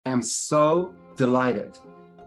I am so delighted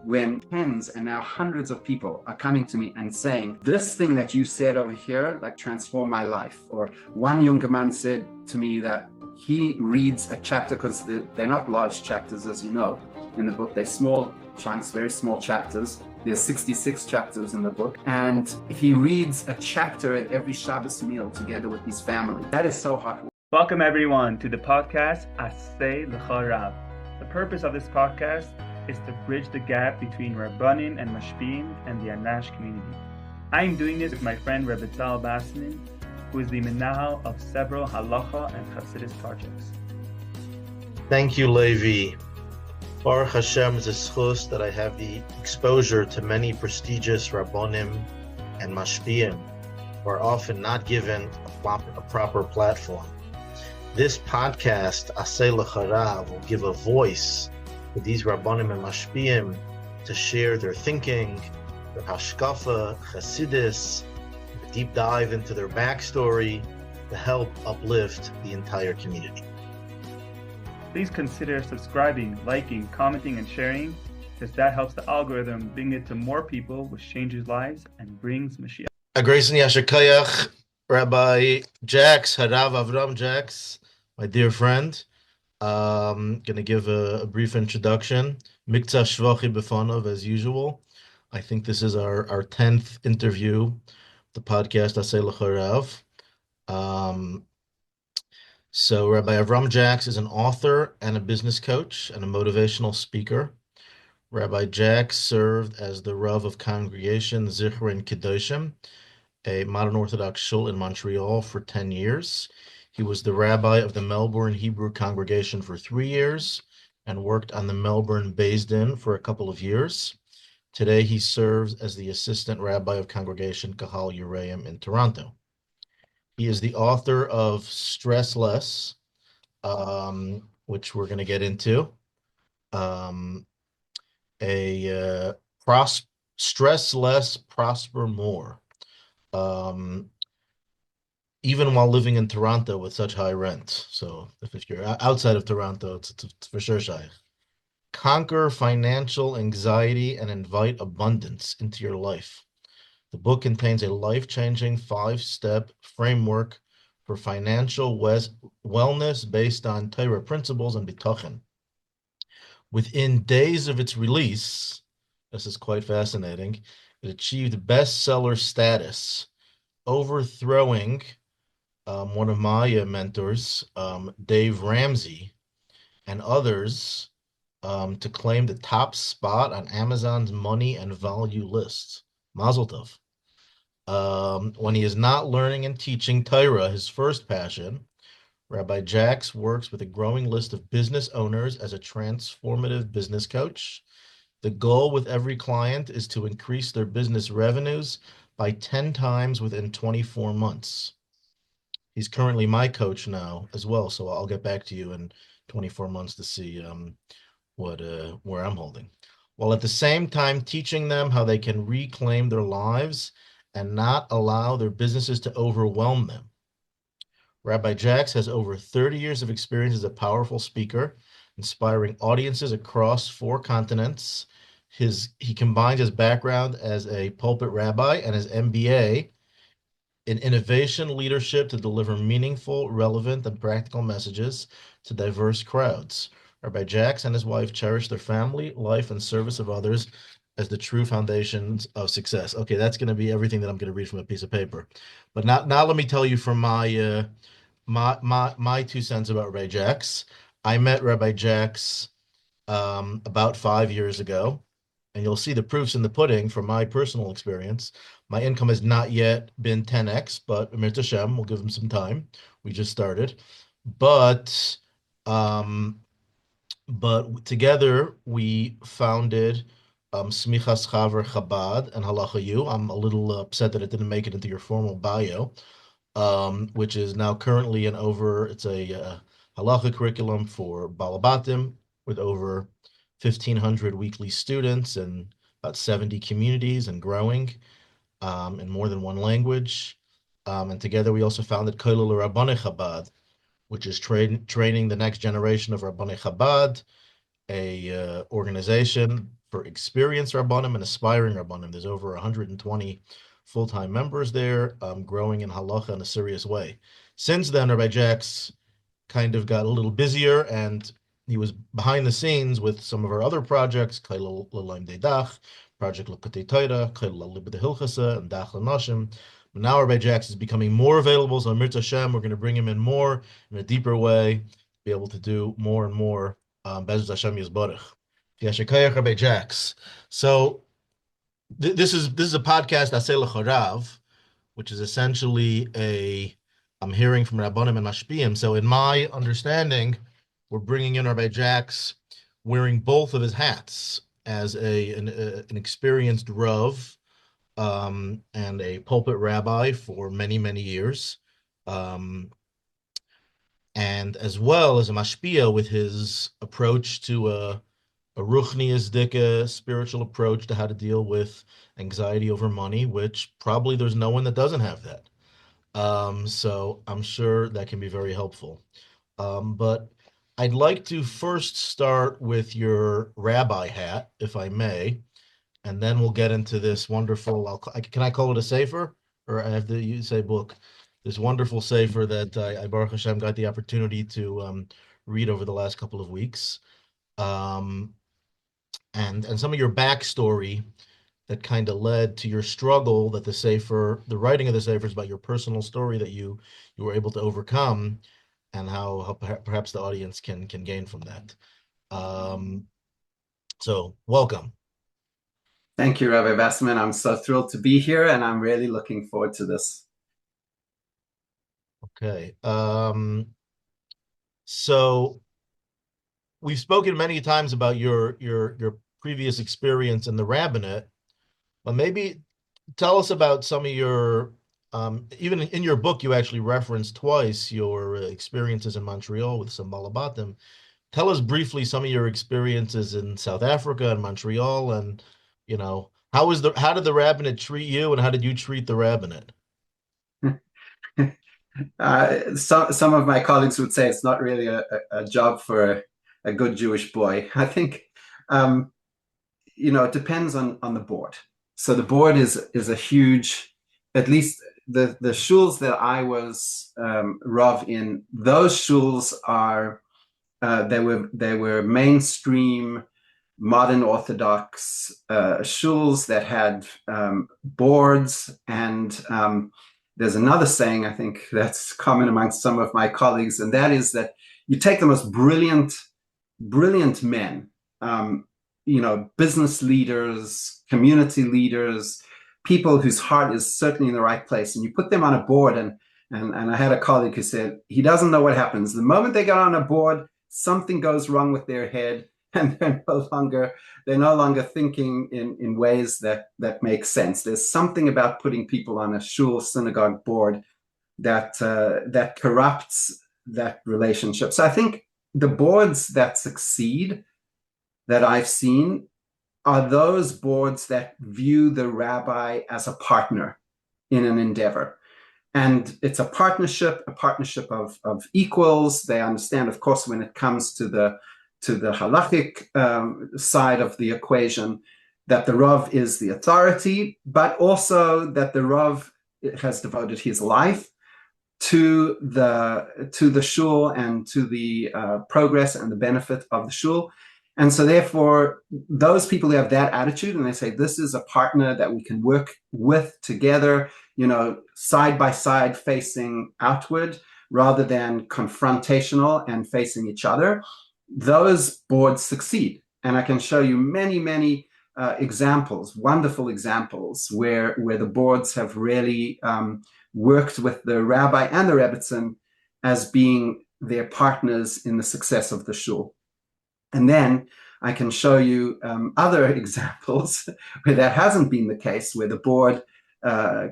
when tens and now hundreds of people are coming to me and saying, this thing that you said over here, like transformed my life. Or one younger man said to me that he reads a chapter, because they're not large chapters, as you know, in the book. They're small chunks, very small chapters. There's 66 chapters in the book. And he reads a chapter at every Shabbos meal together with his family. That is so heartwarming. Welcome everyone to the podcast Asay L'Charav. The purpose of this podcast is to bridge the gap between Rabbinin and Mashpiam and the Anash community. I am doing this with my friend Rabbi Bais Din, who is the menahel of several halacha and Hasidus projects. Thank you, Levi. Baruch Hashem is a zchus that I have the exposure to many prestigious Rabbonim and Mashpiam who are often not given a proper platform. This podcast, Asay L'Charav, will give a voice to these Rabbonim and Mashpiam to share their thinking, their hashkafa, Hasidus, a deep dive into their backstory to help uplift the entire community. Please consider subscribing, liking, commenting, and sharing, because that helps the algorithm bring it to more people, which changes lives and brings Mashiach. Grace and Yasher Koyach, Rabbi Jacks, Rabbi Avrohom Jacks, my dear friend. Going to give a brief introduction. Mikta Shvachi Befanov, as usual. I think this is our 10th interview, the podcast Asay L'Charav. So Rabbi Avrohom Jacks is an author and a business coach and a motivational speaker. Rabbi Jacks served as the Rav of Congregation Zichron Kedoshim, a modern Orthodox shul in Montreal, for 10 years. He was the rabbi of the Melbourne Hebrew Congregation for 3 years and worked on the Melbourne Bais Din for a couple of years. Today, he serves as the assistant rabbi of Congregation Kehal Yereim in Toronto. He is the author of Stress Less, which we're going to get into. Stress Less, Prosper More. Even while living in Toronto with such high rent. So if you're outside of Toronto, it's for sure shy. Conquer financial anxiety and invite abundance into your life. The book contains a life-changing 5-step framework for financial wellness based on Torah principles and bitachon. Within days of its release, this is quite fascinating, it achieved bestseller status, overthrowing one of my mentors, Dave Ramsey, and others to claim the top spot on Amazon's money and value list. Mazel tov. When he is not learning and teaching Torah, his first passion, Rabbi Jacks works with a growing list of business owners as a transformative business coach. The goal with every client is to increase their business revenues by 10 times within 24 months. He's currently my coach now as well, so I'll get back to you in 24 months to see where I'm holding, while at the same time teaching them how they can reclaim their lives and not allow their businesses to overwhelm them. Rabbi Jacks has over 30 years of experience as a powerful speaker, inspiring audiences across 4 continents. He combines his background as a pulpit rabbi and his MBA in innovation leadership to deliver meaningful, relevant, and practical messages to diverse crowds. Rabbi Jacks and his wife cherish their family, life, and service of others as the true foundations of success. Okay, that's going to be everything that I'm going to read from a piece of paper. But now let me tell you from my 2 cents about Rabbi Jacks. I met Rabbi Jacks about 5 years ago, and you'll see the proofs in the pudding from my personal experience. My income has not yet been 10x, but Amir Tashem, we'll give him some time. We just started. But together we founded Smichas Chaver Chabad and Halacha U. I'm a little upset that it didn't make it into your formal bio, which is now currently it's a halacha curriculum for Balabatim with over 1,500 weekly students and about 70 communities and growing in more than one language. And together we also founded Kolel Lerabonei, which is training the next generation of Rabbanei Chabad a organization for experienced Rabbanim and aspiring Rabbanim. There's over 120 full-time members there, growing in halacha in a serious way. Since then, Rabbi Jacks kind of got a little busier, and he was behind the scenes with some of our other projects, lelomdei, Project L'Kutei Torah, Kollel Aliba and Dach L'Nashim. But now Rabbi Jacks is becoming more available, so Mirza Hashem, we're going to bring him in more in a deeper way, be able to do more and more. Bezos Hashem Yisbarach. Yashikayach Rabbi Jacks. So this is a podcast Aseh L'Chorav, which is essentially I'm hearing from Rabbanim and Mashpiam. So in my understanding, we're bringing in Rabbi Jacks wearing both of his hats as an experienced Rav and a pulpit rabbi for many, many years. And as well as a mashpia with his approach to a ruchniistic spiritual approach to how to deal with anxiety over money, which probably there's no one that doesn't have that. So I'm sure that can be very helpful. But I'd like to first start with your rabbi hat, if I may, and then we'll get into this wonderful, can I call it a sefer? Or I have to say book? This wonderful sefer that I Baruch Hashem got the opportunity to read over the last couple of weeks, and some of your backstory that kind of led to your struggle that the writing of the sefer is about your personal story that you were able to overcome, and how perhaps the audience can gain from that. So welcome. Thank you, Rabbi Bassman. I'm so thrilled to be here, and I'm really looking forward to this. Okay. So we've spoken many times about your previous experience in the rabbinate, but maybe tell us about some of your, even in your book, you actually referenced twice your experiences in Montreal with some Malabatim. Tell us briefly some of your experiences in South Africa and Montreal, and how did the rabbinate treat you, and how did you treat the rabbinate? Some of my colleagues would say it's not really a job for a good Jewish boy. I think, it depends on the board. So the board is a huge, at least the shuls that I was Rav in, those shuls are, they were mainstream, modern Orthodox shuls that had boards, and there's another saying, I think, that's common amongst some of my colleagues, and that is that you take the most brilliant men, business leaders, community leaders, people whose heart is certainly in the right place, and you put them on a board, and I had a colleague who said he doesn't know what happens. The moment they get on a board, something goes wrong with their head, and they're no longer thinking in ways that make sense. There's something about putting people on a shul synagogue board that corrupts that relationship. So I think the boards that succeed that I've seen are those boards that view the rabbi as a partner in an endeavor. And it's a partnership of equals. They understand, of course, when it comes to the halachic side of the equation, that the Rav is the authority, but also that the Rav has devoted his life to the shul and to the progress and the benefit of the shul. And so therefore, those people who have that attitude, and they say, this is a partner that we can work with together, side by side, facing outward, rather than confrontational and facing each other, those boards succeed. And I can show you many, many examples, wonderful examples, where the boards have really worked with the rabbi and the rebbitzin as being their partners in the success of the shul. And then I can show you other examples where that hasn't been the case, where the board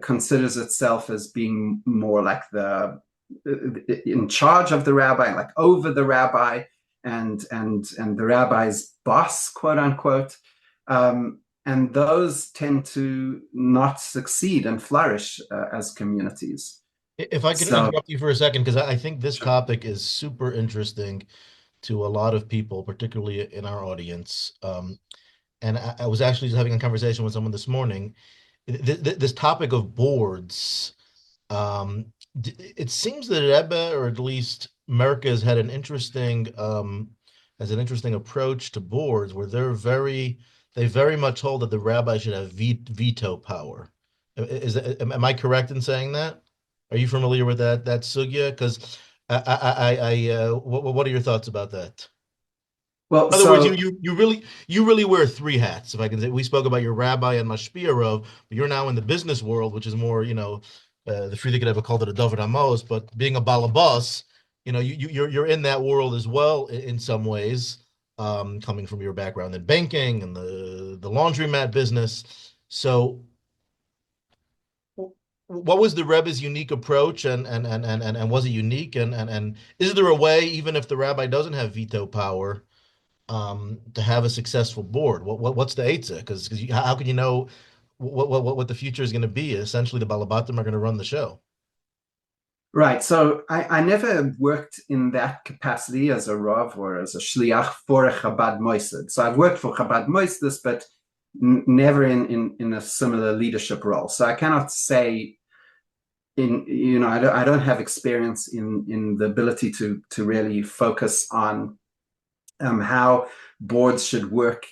considers itself as being more like in charge of the rabbi, like over the rabbi, and the rabbi's boss, quote unquote. And those tend to not succeed and flourish as communities. If I can interrupt you for a second, because I think this topic is super interesting. to a lot of people, particularly in our audience. And I was actually just having a conversation with someone this morning. This topic of boards, it seems that Rebbe, or at least Merck, has had an interesting approach to boards where they very much hold that the rabbi should have veto power. Am I correct in saying that? Are you familiar with that sugya? Because what are your thoughts about that? Well, In other words, you really wear three hats, if I can say. We spoke about your rabbi and Mashpiam, but you're now in the business world, which is more, the Frierdiker Rebbe called it a David Amos, but being a balabas, you're in that world as well in some ways, coming from your background in banking and the laundromat business. So, what was the Rebbe's unique approach, and was it unique, and is there a way, even if the rabbi doesn't have veto power, to have a successful board? What's the eitzah? Because how can you know what the future is going to be? Essentially, the balabatim are going to run the show. Right. So I never worked in that capacity as a Rav or as a Shliach for a Chabad mosed. So I've worked for Chabad mosed, but never in a similar leadership role. So I cannot say I don't have experience in the ability to really focus on how boards should work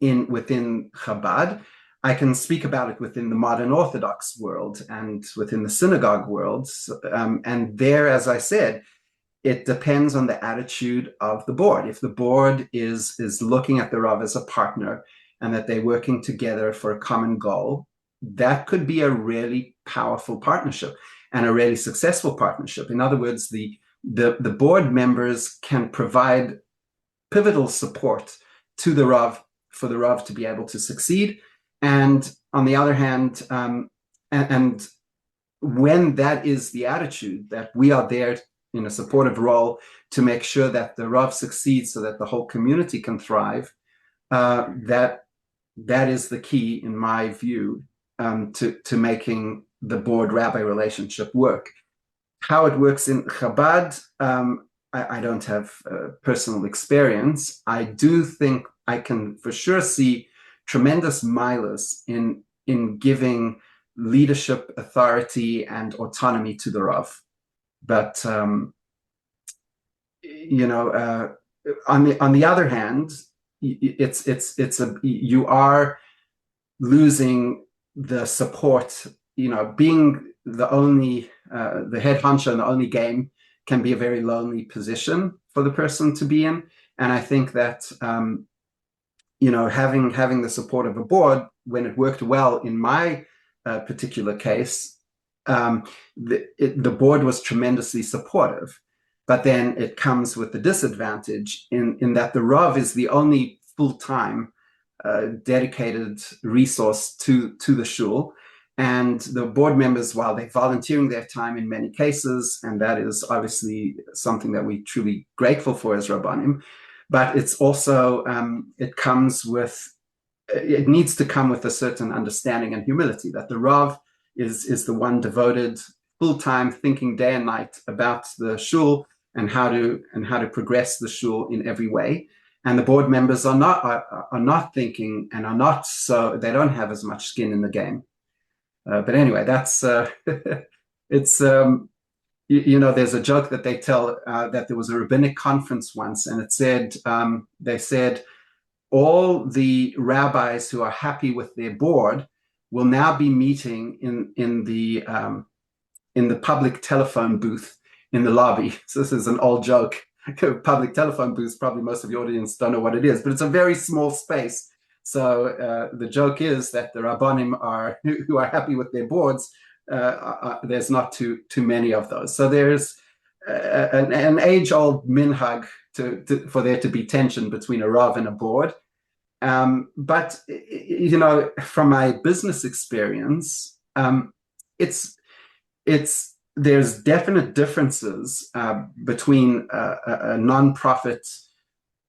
within Chabad. I can speak about it within the modern Orthodox world and within the synagogue world. And there, as I said, it depends on the attitude of the board. If the board is looking at the Rav as a partner and that they're working together for a common goal, that could be a really powerful partnership and a really successful partnership. In other words, the board members can provide pivotal support to the Rav for the Rav to be able to succeed. And on the other hand, and when that is the attitude, that we are there in a supportive role to make sure that the Rav succeeds so that the whole community can thrive, that is the key, in my view, to making the board-rabbi relationship work. How it works in Chabad, I don't have personal experience. I do think I can for sure see tremendous milas in giving leadership, authority, and autonomy to the Rav. But on the other hand, you are losing the support. Being the head honcho in the only game can be a very lonely position for the person to be in. And I think that having the support of a board, when it worked well in my particular case, the board was tremendously supportive. But then it comes with the disadvantage in that the Rav is the only full-time dedicated resource to the shul. And the board members, while they're volunteering their time in many cases, and that is obviously something that we're truly grateful for as Rabbanim, but it's also, it needs to come with a certain understanding and humility that the Rav is the one devoted full-time, thinking day and night about the shul and how to progress the shul in every way. And the board members are not thinking and they don't have as much skin in the game. But anyway, that's it's there's a joke that they tell that there was a rabbinic conference once, and it said they said all the rabbis who are happy with their board will now be meeting in the public telephone booth in the lobby. So this is an old joke. Public telephone booths, probably most of your audience don't know what it is, but it's a very small space. So the joke is that the Rabbanim who are happy with their boards, there's not too many of those. So there's an age-old minhag for there to be tension between a Rav and a board. But from my business experience, there's definite differences between a non-profit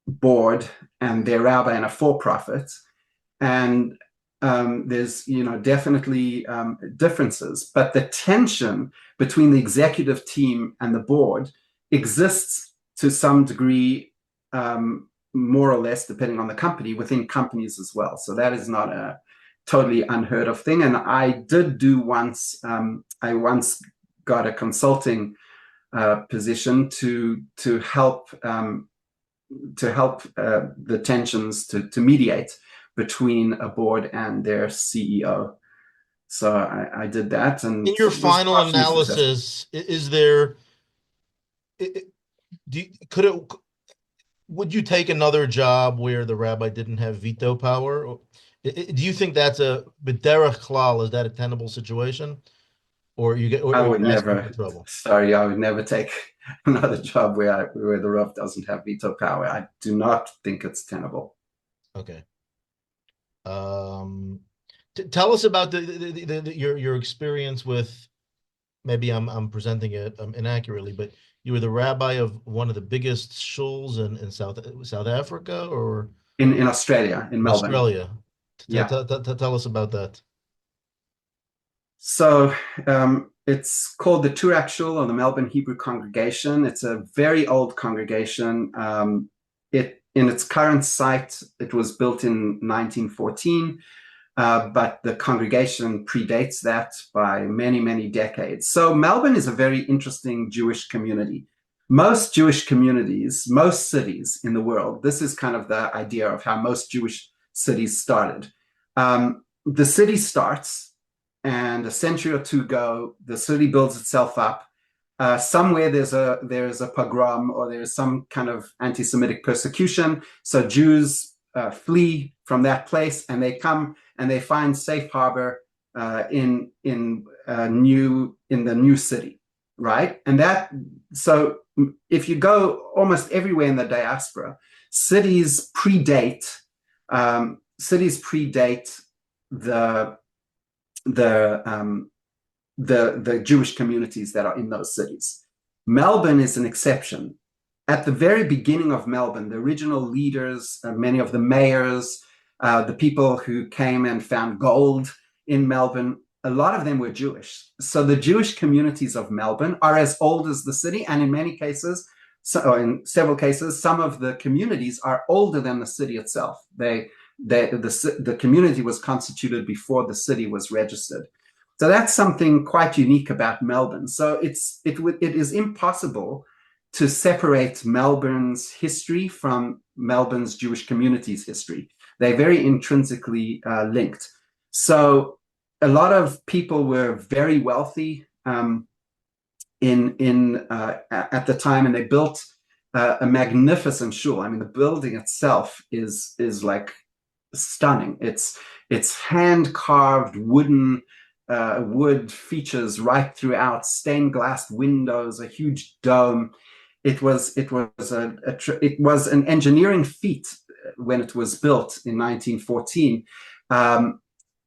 board and their rabbi and a for-profit, and there's definitely differences, but the tension between the executive team and the board exists to some degree more or less, depending on the company, within companies as well. So that is not a totally unheard of thing. And I did do once, I once got a consulting position to help the tensions, to mediate between a board and their CEO. So I did that. And in your final analysis, is there, would you take another job where the rabbi didn't have veto power? Do you think that's b'derech klal, is that a tenable situation? Or you get, or I would never, trouble. Sorry, I would never take another job where the Rav doesn't have veto power. I do not think it's tenable. Okay. Tell us about your experience with, maybe I'm presenting it inaccurately, but you were the rabbi of one of the biggest shuls in South Africa, or in Australia, in Melbourne. Australia. Yeah. Tell us about that. So it's called the Turak Shul, or the Melbourne Hebrew Congregation. It's a very old congregation. In its current site, it was built in 1914, but the congregation predates that by many, many decades. So Melbourne is a very interesting Jewish community. Most Jewish communities, most cities in the world, this is kind of the idea of how most Jewish cities started. The city starts, and a century or two ago, the city builds itself up. Somewhere there's a pogrom, or there's some kind of anti-Semitic persecution. So Jews flee from that place, and they come and they find safe harbor in the new city, right? And so if you go almost everywhere in the diaspora, cities predate the Jewish communities that are in those cities. Melbourne is an exception. At the very beginning of Melbourne, the original leaders, many of the mayors, the people who came and found gold in Melbourne, a lot of them were Jewish. So the Jewish communities of Melbourne are as old as the city, and in many cases, or in several cases, some of the communities are older than the city itself. The community was constituted before the city was registered. So that's something quite unique about Melbourne. So it is impossible to separate Melbourne's history from Melbourne's Jewish community's history. They're very intrinsically linked. So a lot of people were very wealthy at the time, and they built a magnificent shul. I mean, the building itself is like stunning. It's hand carved wooden wood features right throughout, stained glass windows, a huge dome. It was an engineering feat when it was built in 1914.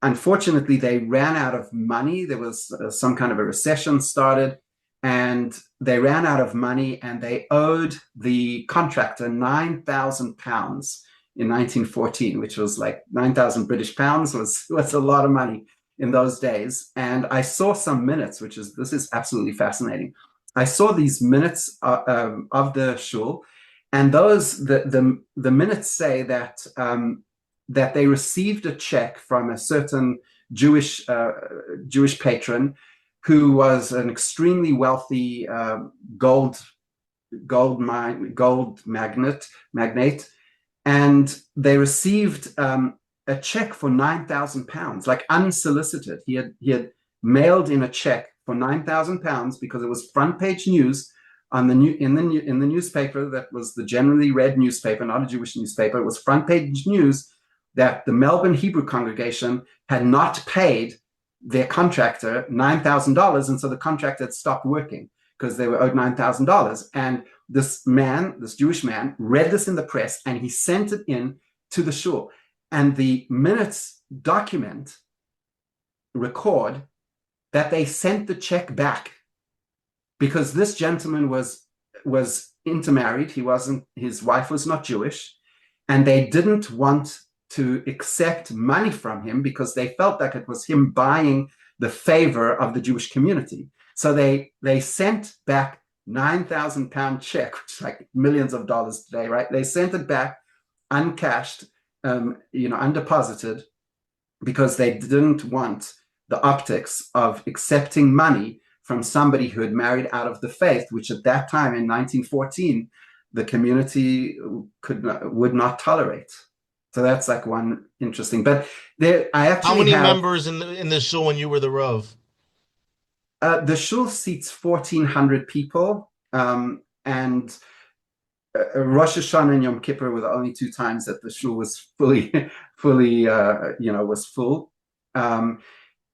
Unfortunately, they ran out of money. There was some kind of a recession started, and they ran out of money, and they owed the contractor £9,000 in 1914, which was like 9,000 British pounds was a lot of money in those days. And I saw some minutes, this is absolutely fascinating. I saw these minutes of the shul, and the minutes say that that they received a check from a certain Jewish patron who was an extremely wealthy gold magnate, and they received a check for £9,000, like unsolicited. He had mailed in a check for £9,000 because it was front page news on in the newspaper that was the generally read newspaper, not a Jewish newspaper. It was front page news that the Melbourne Hebrew Congregation had not paid their contractor $9,000, and so the contractor had stopped working because they were owed $9,000. And this Jewish man, read this in the press, and he sent it in to the shul. And the minutes record that they sent the check back because this gentleman was intermarried. His wife was not Jewish, and they didn't want to accept money from him because they felt like it was him buying the favor of the Jewish community. So they sent back £9,000 check, which is like millions of dollars today, right? They sent it back uncashed, undeposited, because they didn't want the optics of accepting money from somebody who had married out of the faith, which at that time in 1914, the community would not tolerate. So that's like one interesting. But there, I actually How many have, members in the shul when you were the Rav? the shul seats 1,400 people, and Rosh Hashanah and Yom Kippur were the only two times that the shul was fully, was full.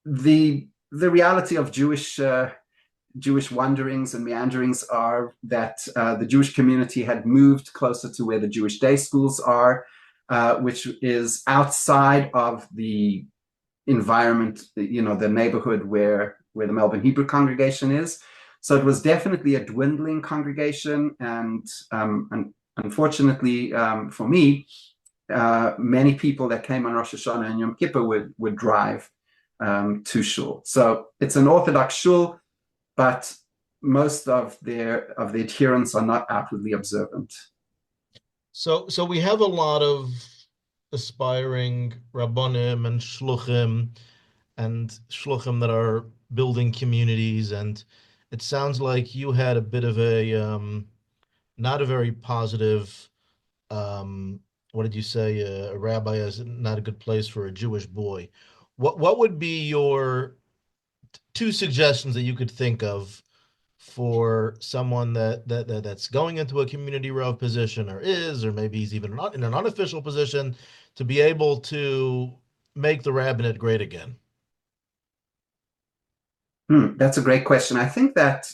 The reality of Jewish wanderings and meanderings are that the Jewish community had moved closer to where the Jewish day schools are, which is outside of the environment, the neighborhood where the Melbourne Hebrew Congregation is. So it was definitely a dwindling congregation, and unfortunately for me, many people that came on Rosh Hashanah and Yom Kippur would drive to shul. So it's an Orthodox shul, but most of the adherents are not outwardly observant. So we have a lot of aspiring rabbonim and shluchim that are building communities, and it sounds like you had a bit of a not a very positive, what did you say, a rabbi is not a good place for a Jewish boy. What would be your two suggestions that you could think of for someone that's going into a community rav position, or maybe he's even not in an unofficial position, to be able to make the rabbinate great again? That's a great question. I think that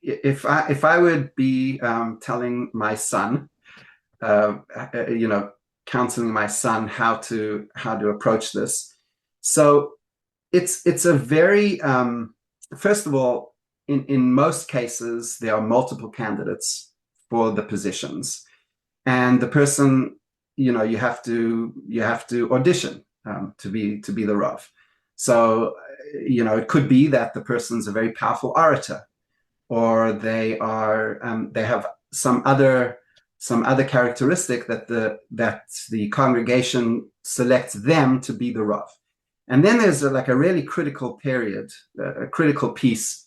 if I would be telling my son, counseling my son how to approach this, so it's a very first of all, in most cases there are multiple candidates for the positions, and the person, you have to audition to be the rav. So it could be that the person's a very powerful orator, or they have some other characteristic that the congregation selects them to be the rav. And then there's a really critical period, a critical piece,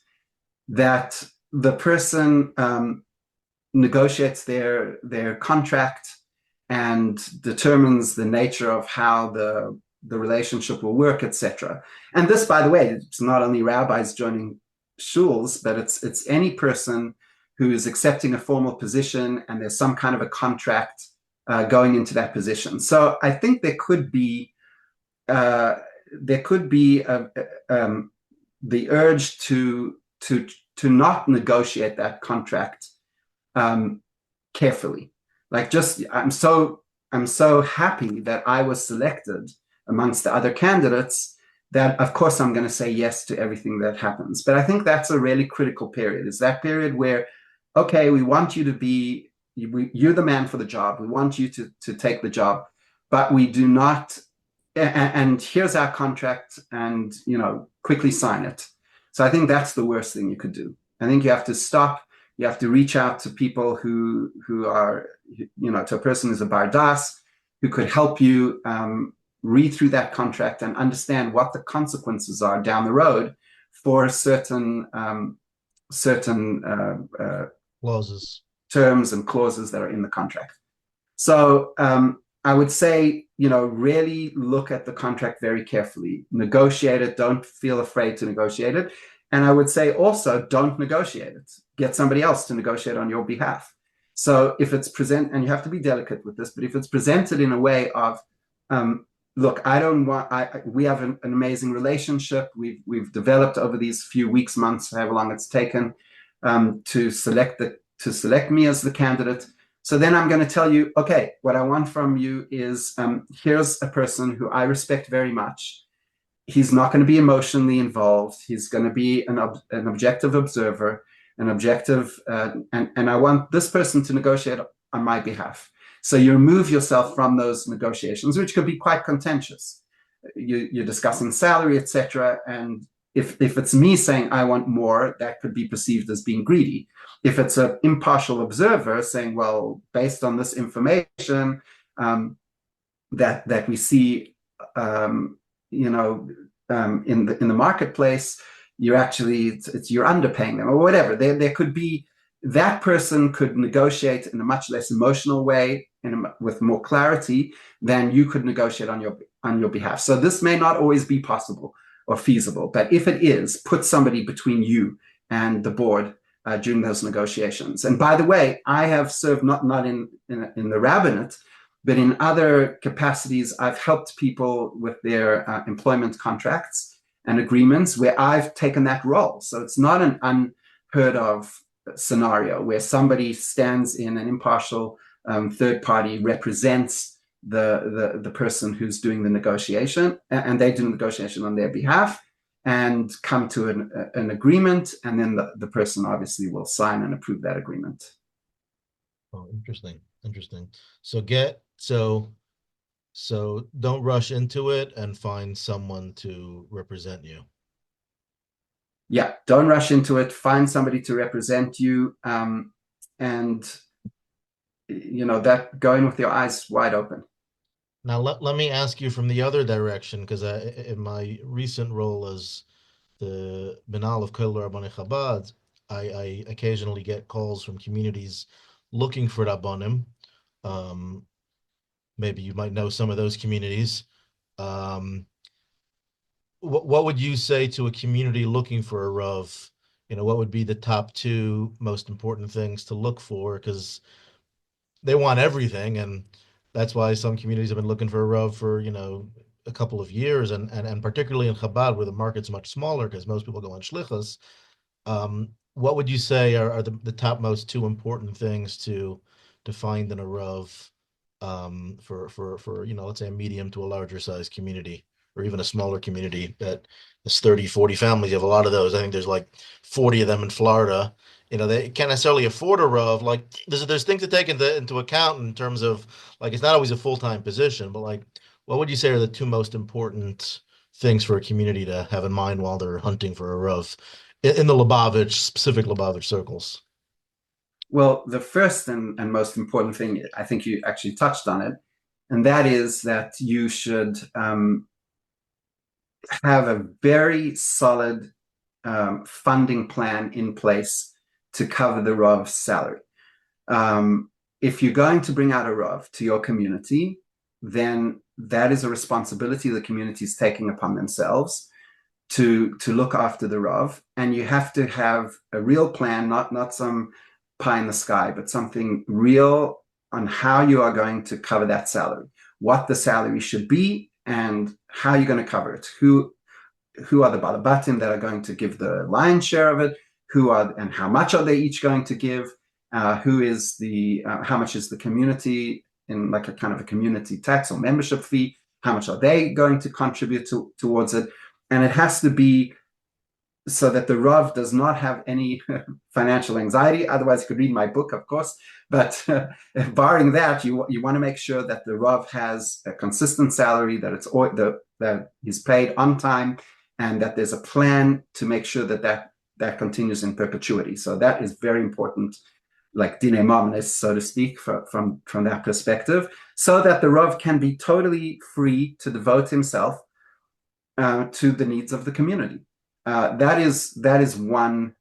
that the person negotiates their contract and determines the nature of how the relationship will work, etc. And this, by the way, it's not only rabbis joining shuls, but it's any person who is accepting a formal position and there's some kind of a contract going into that position. So I think there could be the urge to not negotiate that contract carefully. I'm so happy that I was selected amongst the other candidates that of course I'm going to say yes to everything that happens. But I think that's a really critical period. Is that period where, okay, we want you to be, you're the man for the job. We want you to take the job, but we do not. And here's our contract, and quickly sign it. So I think that's the worst thing you could do. I think you have to stop. You have to reach out to people who are, to a person who's a bardas, who could help you read through that contract and understand what the consequences are down the road for certain clauses, terms and clauses that are in the contract. So I would say, really look at the contract very carefully, negotiate it. Don't feel afraid to negotiate it. And I would say also, don't negotiate it. Get somebody else to negotiate on your behalf. So if it's and you have to be delicate with this, but if it's presented in a way of, look, we have an amazing relationship. We've developed over these few weeks, months, however long it's taken, to select me as the candidate. So then I'm going to tell you, okay, what I want from you is, here's a person who I respect very much. He's not going to be emotionally involved. He's going to be an objective observer, an objective, and I want this person to negotiate on my behalf. So you remove yourself from those negotiations, which could be quite contentious. You're discussing salary, etc., and if it's me saying I want more, that could be perceived as being greedy. If it's an impartial observer saying, well, based on this information that we see, in the marketplace, you're actually you're underpaying them or whatever. There could be, that person could negotiate in a much less emotional way and with more clarity than you could negotiate on your behalf. So this may not always be possible or feasible, but if it is, put somebody between you and the board during those negotiations. And by the way, I have served not in the rabbinate, but in other capacities. I've helped people with their employment contracts and agreements where I've taken that role. So it's not an unheard of scenario where somebody stands in an impartial third party, represents the person who's doing the negotiation, and they do the negotiation on their behalf and come to an agreement, and then the person obviously will sign and approve that agreement. Oh, interesting. So don't rush into it and find someone to represent you. Yeah, don't rush into it. Find somebody to represent you, and that going with your eyes wide open. Now let me ask you from the other direction, because in my recent role as the Binal of Kolel Lerabonei Chabad, I occasionally get calls from communities looking for Rabbanim. Maybe you might know some of those communities. What would you say to a community looking for a Rav? What would be the top two most important things to look for? Because they want everything, and that's why some communities have been looking for a Rav for, a couple of years, and particularly in Chabad, where the market's much smaller because most people go on shlichus. What would you say are the top most two important things to find in a Rav for let's say a medium to a larger size community, or even a smaller community that is 30, 40 families? You have a lot of those. I think there's like 40 of them in Florida. They can't necessarily afford a Rav. Like there's things to take into account in terms of, like, it's not always a full-time position, but like, what would you say are the two most important things for a community to have in mind while they're hunting for a Rav in the lubavitch, specific lubavitch circles? Well, the first and most important thing, I think you actually touched on it, and that is that you should have a very solid funding plan in place to cover the Rav's salary. If you're going to bring out a Rav to your community, then that is a responsibility the community is taking upon themselves to look after the Rav, and you have to have a real plan, not some pie in the sky, but something real on how you are going to cover that salary, what the salary should be, and how you're going to cover it. Who are the balabatim that are going to give the lion's share of it? And how much are they each going to give? How much is the community in like a kind of a community tax or membership fee? How much are they going to contribute towards it? And it has to be so that the Rav does not have any financial anxiety. Otherwise, you could read my book, of course. But barring that, you want to make sure that the Rav has a consistent salary, that he's paid on time, and that there's a plan to make sure that continues in perpetuity. So that is very important, like dine mamanis, so to speak, from that perspective, so that the Rav can be totally free to devote himself to the needs of the community. That is one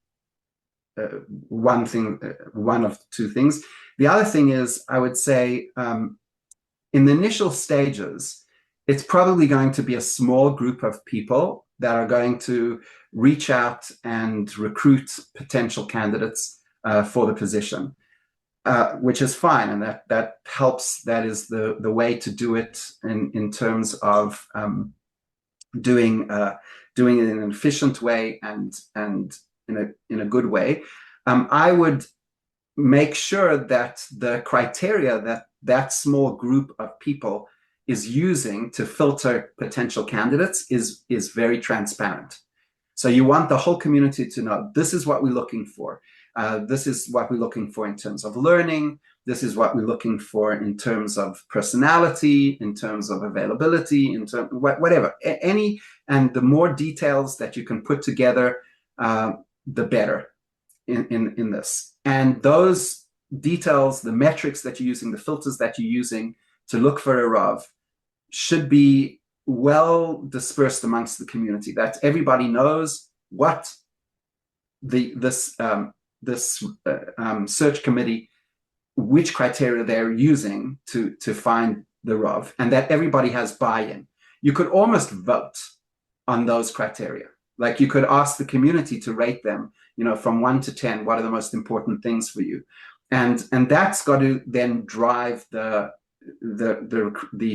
thing, one of two things. The other thing is, I would say, in the initial stages, it's probably going to be a small group of people that are going to reach out and recruit potential candidates for the position, which is fine, and that helps. That is the way to do it in terms of doing it in an efficient way and in a good way. I would make sure that the criteria that small group of people is using to filter potential candidates is very transparent. So you want the whole community to know, this is what we're looking for. This is what we're looking for in terms of learning. This is what we're looking for in terms of personality, in terms of availability, in terms whatever. And the more details that you can put together, the better in this. And those details, the metrics that you're using, the filters that you're using to look for a Rav should be well dispersed amongst the community, that everybody knows what this search committee, which criteria they're using to find the Rav, and that everybody has buy-in. You could almost vote on those criteria. Like you could ask the community to rate them, from 1 to 10, what are the most important things for you? And that's got to then drive the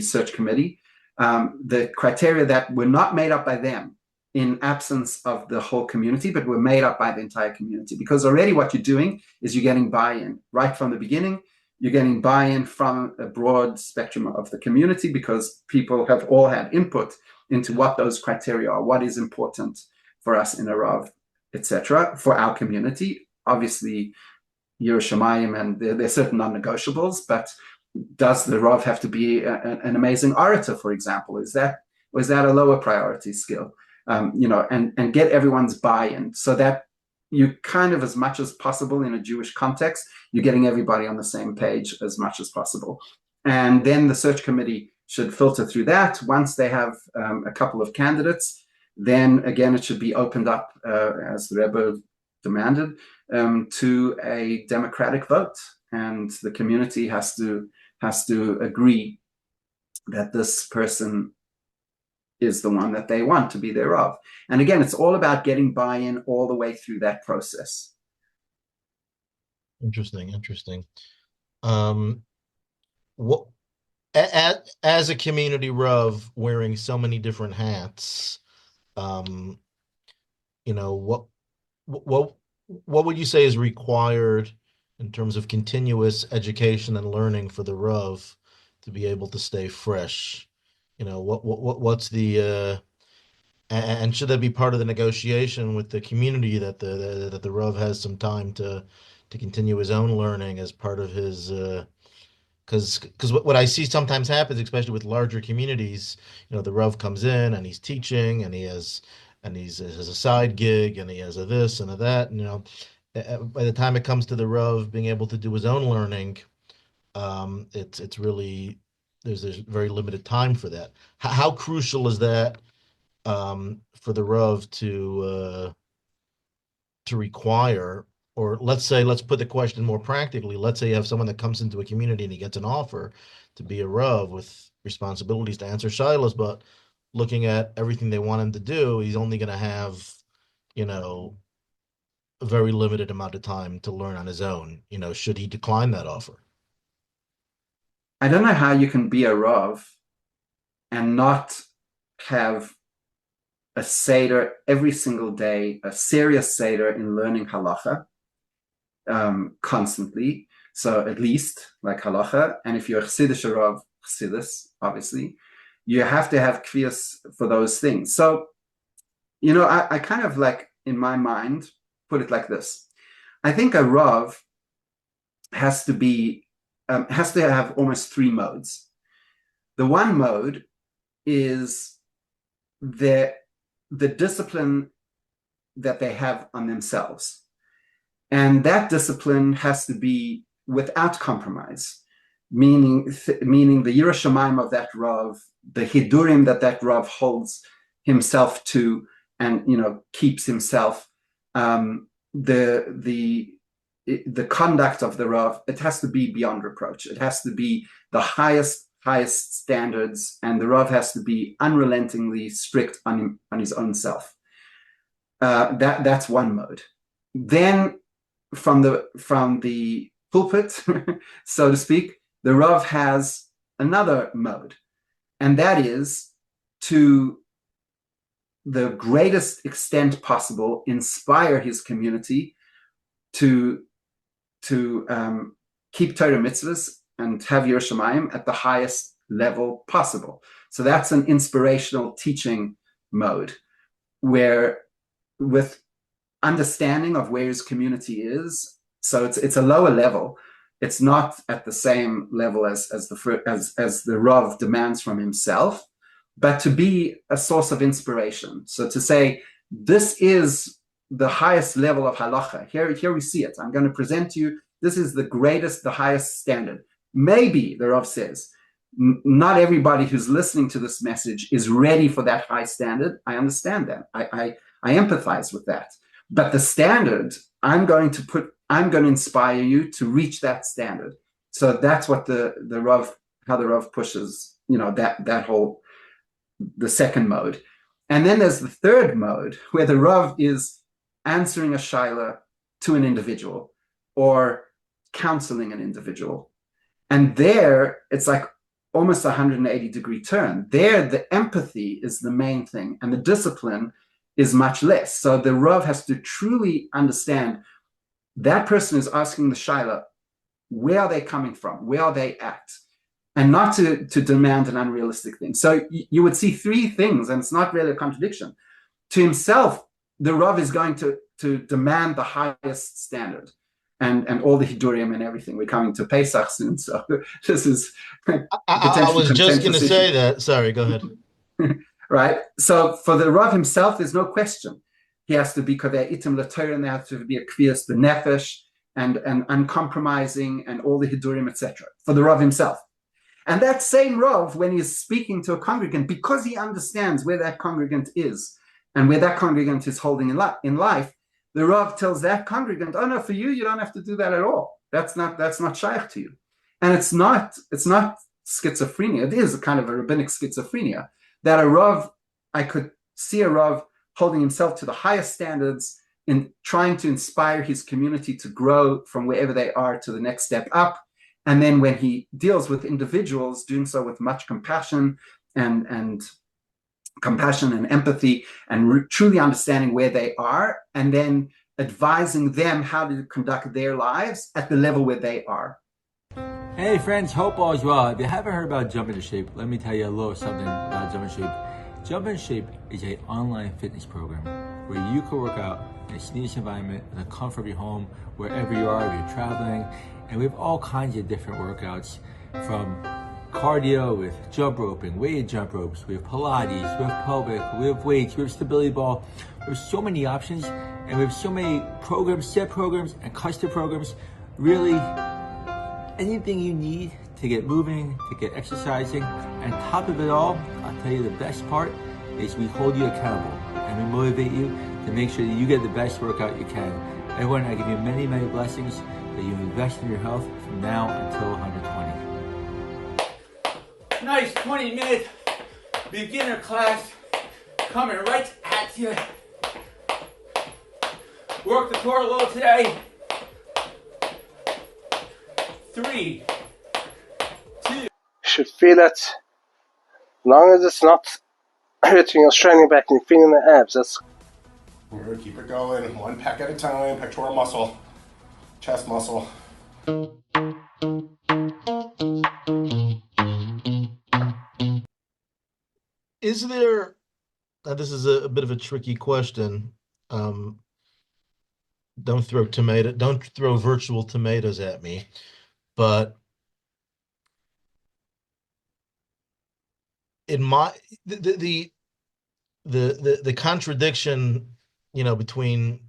search committee. The criteria that were not made up by them in absence of the whole community, but were made up by the entire community. Because already what you're doing is you're getting buy-in right from the beginning. You're getting buy-in from a broad spectrum of the community, because people have all had input into what those criteria are, what is important for us in a Rav, etc., for our community. Obviously, Yerushalayim, and there's certain non-negotiables, but does the Rav have to be an amazing orator, for example? Is that a lower priority skill? And get everyone's buy-in, so that you kind of, as much as possible in a Jewish context, you're getting everybody on the same page as much as possible. And then the search committee should filter through that. Once they have a couple of candidates, then again, it should be opened up, as the Rebbe demanded, to a democratic vote. And the community has to agree that this person is the one that they want to be their Rav. And again, it's all about getting buy-in all the way through that process. Interesting. What, as a community Rav wearing so many different hats, what would you say is required in terms of continuous education and learning for the Rav to be able to stay fresh? What's the and should that be part of the negotiation with the community that the Rav has some time to continue his own learning as part of his because what I see sometimes happens, especially with larger communities, the Rav comes in and he's teaching and he has a side gig and he has a this and a that, and by the time it comes to the Rav being able to do his own learning, it's really there's very limited time for that. How crucial is that for the Rav to require, or let's put the question more practically. Let's say you have someone that comes into a community and he gets an offer to be a Rav with responsibilities to answer shilas, but looking at everything they want him to do, he's only going to have, a very limited amount of time to learn on his own. Should he decline that offer? I don't know how you can be a Rav and not have a Seder every single day, a serious Seder in learning halacha constantly. So at least like halacha. And if you're a Chassidish Rav, Chassidus, obviously, you have to have kviyas for those things. So, I kind of like, in my mind, put it like this. I think a Rav has to have almost 3 modes. The one mode is the discipline that they have on themselves. And that discipline has to be without compromise, meaning the Yerushalayim of that Rav, the Hidurim that Rav holds himself to and, keeps himself, the conduct of the Rav, it has to be beyond reproach. It has to be the highest standards, and the Rav has to be unrelentingly strict on his own self. That's one mode. Then from the pulpit, so to speak, the Rav has another mode, and that is to the greatest extent possible inspire his community to keep Torah mitzvahs and have Yerushalayim at the highest level possible. So that's an inspirational teaching mode, where with understanding of where his community is, so it's a lower level, It's not at the same level as the Rav demands from himself, but to be a source of inspiration. So to say, this is the highest level of halacha. Here we see it. I'm going to present to you, this is the greatest, the highest standard. Maybe, the Rav says, not everybody who's listening to this message is ready for that high standard. I understand that. I empathize with that. But the standard, I'm going to inspire you to reach that standard. So that's what the Rav pushes, that whole, the second mode. And then there's the third mode, where the Rav is answering a shaila to an individual or counseling an individual. And there, it's like almost a 180-degree turn. There, the empathy is the main thing, and the discipline is much less. So the Rav has to truly understand that person is asking the shaila, where are they coming from? Where are they at? And not to demand an unrealistic thing. So you would see three things, and it's not really a contradiction. To himself, the Rav is going to demand the highest standard, and all the hidurim and everything. We're coming to Pesach soon, so this is I was just going to say that. Sorry, go ahead. Right? So for the Rav himself, there's no question. He has to be kovei itim l'Torah, and there has to be a kviyas b'nefesh and uncompromising and all the hidurim, etc. For the Rav himself. And that same Rav, when he's speaking to a congregant, because he understands where that congregant is and where that congregant is holding in life, the Rav tells that congregant, oh no, for you don't have to do that at all. That's not shaykh to you. And it's not schizophrenia. It is a kind of a rabbinic schizophrenia, that a Rav, I could see a Rav holding himself to the highest standards in trying to inspire his community to grow from wherever they are to the next step up. And then when he deals with individuals, doing so with much compassion and empathy, and truly understanding where they are, and then advising them how to conduct their lives at the level where they are. Hey friends, hope all is well. If you haven't heard about Jump Into Shape, let me tell you a little something about Jump Into Shape. Jump Into Shape is an online fitness program where you can work out in a sneeze environment, in the comfort of your home, wherever you are, if you're traveling. And we have all kinds of different workouts, from cardio with jump roping, weighted jump ropes, we have Pilates, we have pelvic, we have weights, we have stability ball. There's so many options, and we have so many programs, set programs and custom programs. Really, anything you need to get moving, to get exercising. And top of it all, I'll tell you the best part is we hold you accountable and we motivate you to make sure that you get the best workout you can. Everyone, I give you many, many blessings that you invest in your health from now until 120. Nice 20-minute beginner class coming right at you. Work the core a little today. 3, 2. You should feel it. As long as it's not hurting or straining back and you're feeling the abs, that's... We're going to keep it going, one pack at a time, pectoral muscle, chest muscle. Is there, this is a bit of a tricky question. Don't throw virtual tomatoes at me, but in my the contradiction, between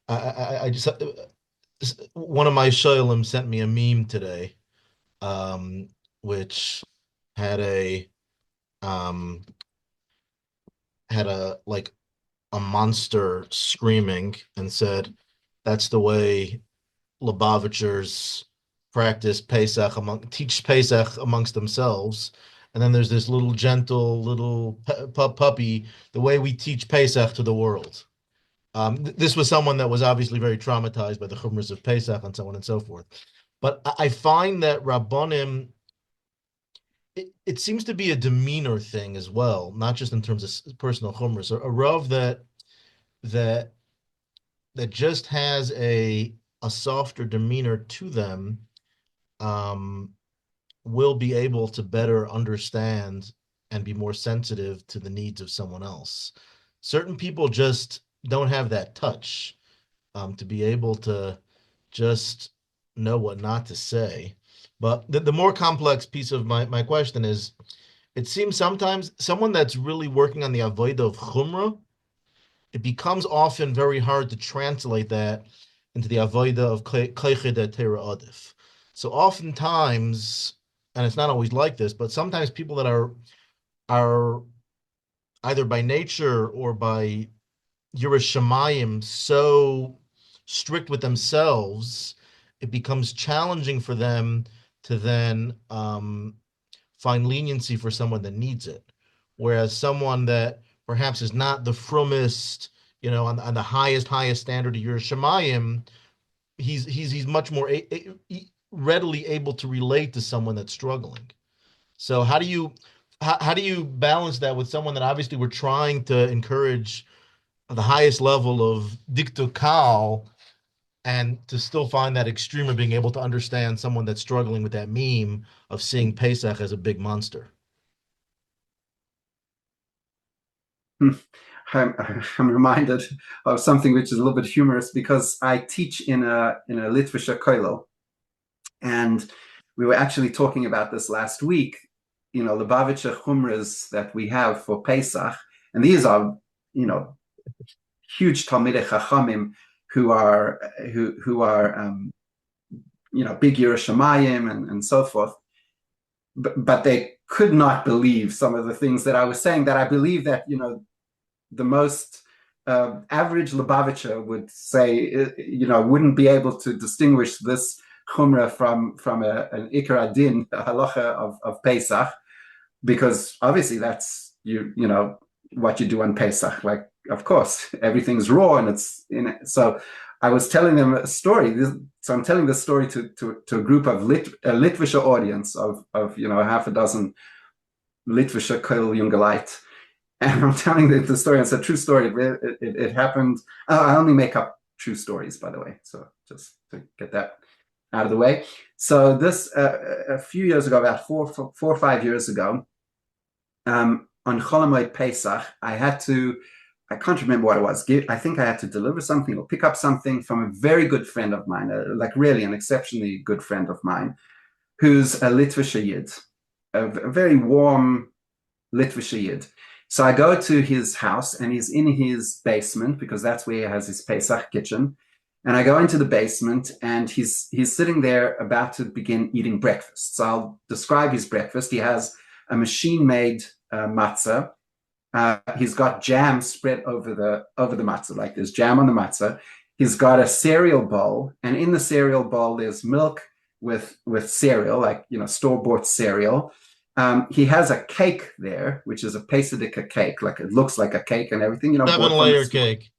I just one of my sholim sent me a meme today, which had a like a monster screaming and said, that's the way lubavitchers teach Pesach amongst themselves. And then there's this little gentle little puppy, the way we teach Pesach to the world. This was someone that was obviously very traumatized by the chumras of Pesach and so on and so forth. But I find that Rabbanim, it seems to be a demeanor thing as well, not just in terms of personal chumras. A Rav that just has a softer demeanor to them will be able to better understand and be more sensitive to the needs of someone else. Certain people just don't have that touch to be able to just know what not to say. But the more complex piece of my question is, it seems sometimes someone that's really working on the avodah of chumrah, it becomes often very hard to translate that into the avodah of koyched Torah adif. So oftentimes, and it's not always like this, but sometimes people that are either by nature or by Yerushalayim so strict with themselves, it becomes challenging for them to then find leniency for someone that needs it. Whereas someone that perhaps is not the frummest, on the highest standard of Yerushalayim, he's much more readily able to relate to someone that's struggling. So how do you balance that with someone that obviously we're trying to encourage the highest level of diktukal, and to still find that extreme of being able to understand someone that's struggling with that meme of seeing Pesach as a big monster? I'm reminded of something which is a little bit humorous, because I teach in a Litvische kollel, and we were actually talking about this last week. Lubavitch chumras that we have for Pesach, and these are huge Talmidei Chachamim who are big Yerushalayim and so forth, but they could not believe some of the things that I was saying, that I believe that the most average Lubavitcher would say, wouldn't be able to distinguish this chumrah from an Ikar Adin, a halacha of Pesach, because obviously that's what you do on Pesach. Like, of course, everything's raw and it's in it. So I was telling them a story. So I'm telling this story to a group of a Litvische audience of half a dozen Litvische Kollel Jungelite. And I'm telling the story. It's a true story. It happened. I only make up true stories, by the way. So just to get that out of the way. So this, a few years ago, about four or 5 years ago, on Chol Pesach, I can't remember what it was. I think I had to deliver something or pick up something from a very good friend of mine, like really an exceptionally good friend of mine, who's a Litvische Yid, a very warm Litvische Yid. So I go to his house, and he's in his basement, because that's where he has his Pesach kitchen. And I go into the basement, and he's sitting there about to begin eating breakfast. So I'll describe his breakfast. He has a machine-made matzah. He's got jam spread over the matzah, like there's jam on the matzah. He's got a cereal bowl, and in the cereal bowl there's milk with cereal, like store-bought cereal. He has a cake there, which is a pesadika cake, like it looks like a cake and everything. 7-layer cake.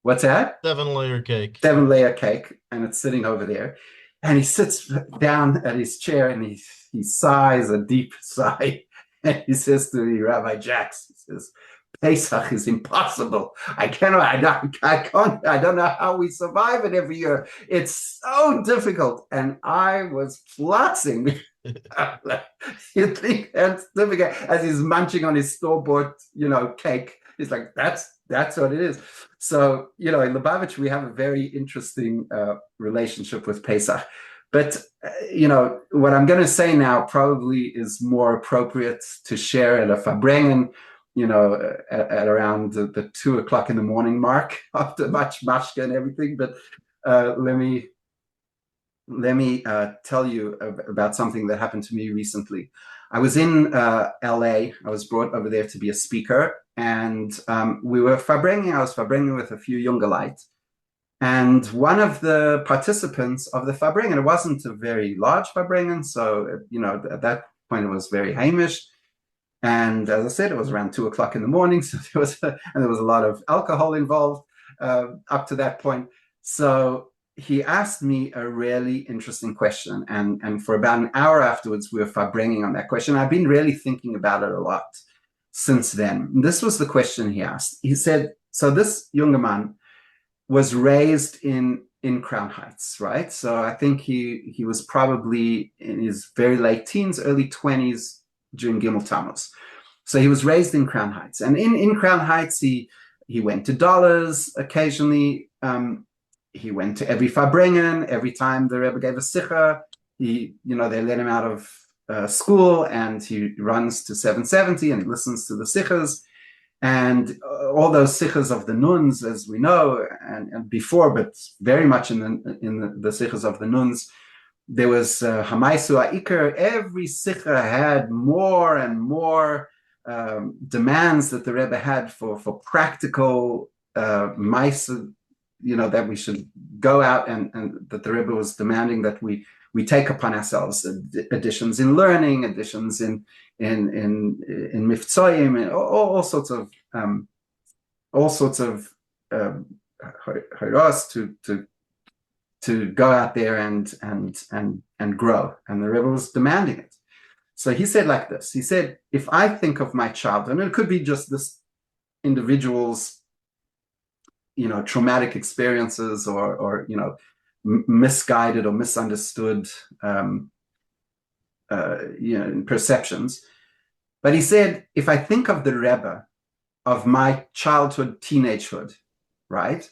What's that? 7-layer cake. 7-layer cake, and it's sitting over there. And he sits down at his chair, and he sighs a deep sigh. And he says to me, Rabbi Jacks, he says, Pesach is impossible. I can't, I don't know how we survive it every year. It's so difficult. And I was flotsing. You think that's difficult, as he's munching on his store-bought, cake. He's like, that's what it is. So, in Lubavitch, we have a very interesting relationship with Pesach. But, what I'm going to say now probably is more appropriate to share at a Farbrengen, at around the 2 o'clock in the morning mark, after much mashka and everything. But let me tell you about something that happened to me recently. I was in LA. I was brought over there to be a speaker, and we were Farbrengen. I was Farbrengen with a few Jungelite. And one of the participants of the Farbrengen, it wasn't a very large Farbrengen, so at that point it was very Hamish. And as I said, it was around 2 o'clock in the morning, so there was a lot of alcohol involved up to that point. So he asked me a really interesting question, and for about an hour afterwards, we were Farbrengen on that question. I've been really thinking about it a lot since then. And this was the question he asked. He said, so this younger man was raised in Crown Heights, right? So I think he was probably in his very late teens, early 20s during Gimel Tammuz. So he was raised in Crown Heights. And in Crown Heights, he went to Dollars occasionally. he went to every Farbrengen. Every time the Rebbe gave a sikha, they let him out of school, and he runs to 770 and listens to the sikhas. And all those sikhas of the nuns, as we know, and before, but very much in the sikhas of the nuns, there was Hamaisu Ha'ikar. Every sikha had more and more demands that the Rebbe had for practical maisa, that we should go out, and that the Rebbe was demanding that we take upon ourselves additions in learning, additions in miftzoyim, and all sorts of hairos to go out there and grow. And the Rebbe was demanding it. So he said like this. He said, if I think of my childhood, and it could be just this individual's traumatic experiences or misguided or misunderstood perceptions. But he said, if I think of the Rebbe of my childhood, teenagehood, right?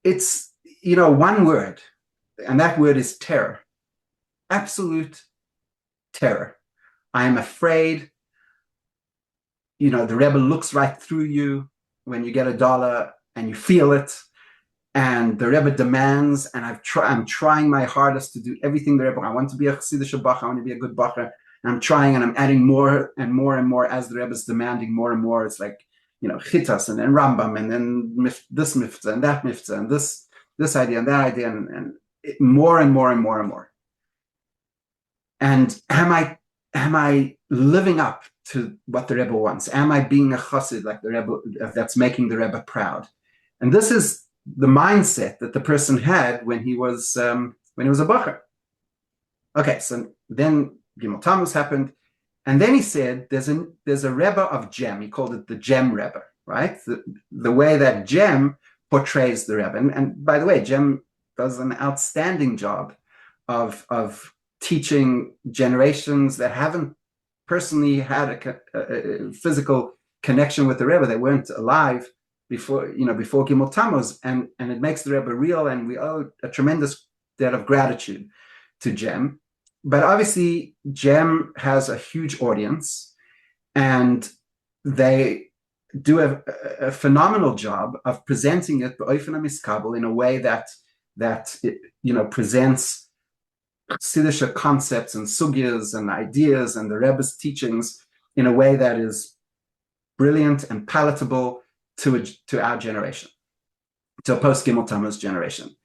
It's, one word, and that word is terror. Absolute terror. I am afraid. The Rebbe looks right through you when you get $1 and you feel it. And the Rebbe demands, and I'm trying my hardest to do everything the Rebbe. I want to be a Chassidish bacher. I want to be a good bacher. And I'm trying, and I'm adding more and more and more as the Rebbe is demanding more and more. It's like, Chitas and then Rambam and then this mitzvah and that mitzvah and this idea and that idea and more and more and more and more. And am I living up to what the Rebbe wants? Am I being a chassid like the Rebbe that's making the Rebbe proud? And this is the mindset that the person had when he was a bacher. Okay, so then Gimel Tammuz happened, and then he said there's a Rebbe of Gem. He called it the Gem Rebbe, right? The way that Gem portrays the Rebbe. And by the way, Gem does an outstanding job of teaching generations that haven't personally had a physical connection with the Rebbe. They weren't alive before Gimel Tammuz, and it makes the Rebbe real, and we owe a tremendous debt of gratitude to Gem. But obviously, Gem has a huge audience, and they do a phenomenal job of presenting it in a way that it, presents Chassidish concepts and sugyas and ideas and the Rebbe's teachings in a way that is brilliant and palatable to our generation, to a post-Gimel Tammuz generation.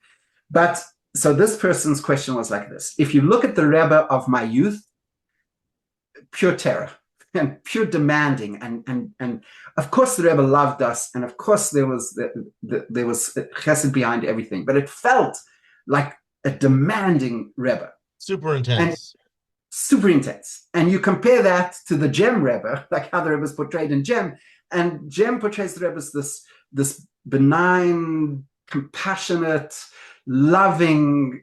But so this person's question was like this: if you look at the Rebbe of my youth, pure terror and pure demanding, and of course the Rebbe loved us, and of course there was chesed behind everything, but it felt like a demanding Rebbe. Super intense. And you compare that to the Gem Rebbe, like how the Rebbe is portrayed in Gem, and Gem portrays the Rebbe as this benign, compassionate, loving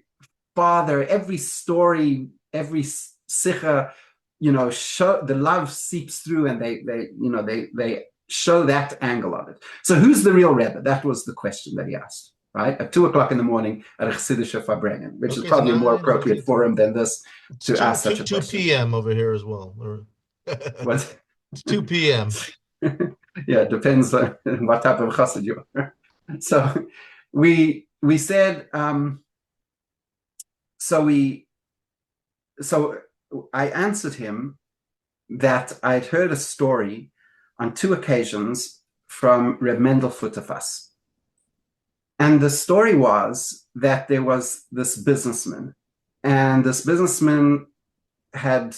father. Every story, every sikha, show the love seeps through, and they show that angle of it. So who's the real Rebbe? That was the question that he asked, right? At 2:00 in the morning at a Chassidish Farbrengen, which is probably a more appropriate forum than this to ask such a question. 2 p.m. over here as well. What? It's 2 p.m. Yeah, it depends on what type of chassid you are. So we said, so I answered him that I'd heard a story on 2 occasions from Reb Mendel Futterfass. And the story was that there was this businessman, and this businessman had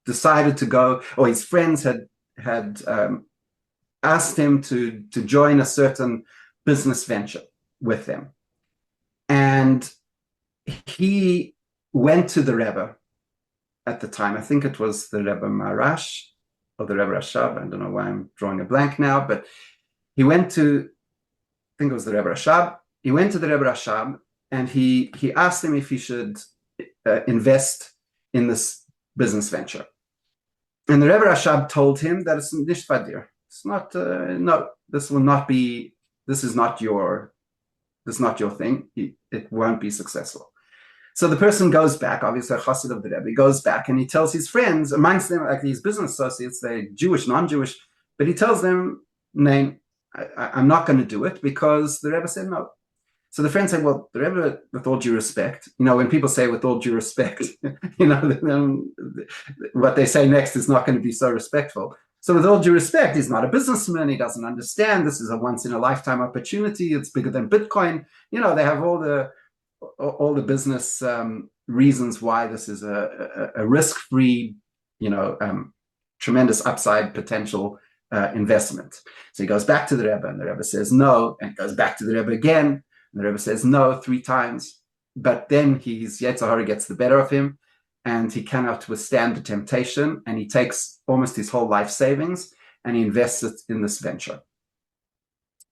decided to go, or his friends had asked him to join a certain business venture with them. And he went to the Rebbe at the time. I think it was the Rebbe Marash or the Rebbe Rashab. I don't know why I'm drawing a blank now, but he went to, I think it was the Rebbe Rashab. He went to the Rebbe Rashab, and he asked him if he should invest in this business venture. And the Rebbe Rashab told him that it's nishvadir. It's not, no, this is not your thing. It won't be successful. So the person goes back, obviously a chassid of the Rebbe, goes back and he tells his friends, amongst them, like his business associates, they're Jewish, non-Jewish, but he tells them, "Nein, I'm not going to do it because the Rebbe said no." So the friends say, "Well, the Rebbe, with all due respect," when people say with all due respect, what they say next is not going to be so respectful. So with all due respect, he's not a businessman. He doesn't understand. This is a once in a lifetime opportunity. It's bigger than Bitcoin. They have all the business reasons why this is a risk-free, tremendous upside potential investment. So he goes back to the Rebbe, and the Rebbe says no, and goes back to the Rebbe again, and the Rebbe says no 3 times. But then his Yetzer Hara gets the better of him, and he cannot withstand the temptation, and he takes almost his whole life savings and he invests it in this venture.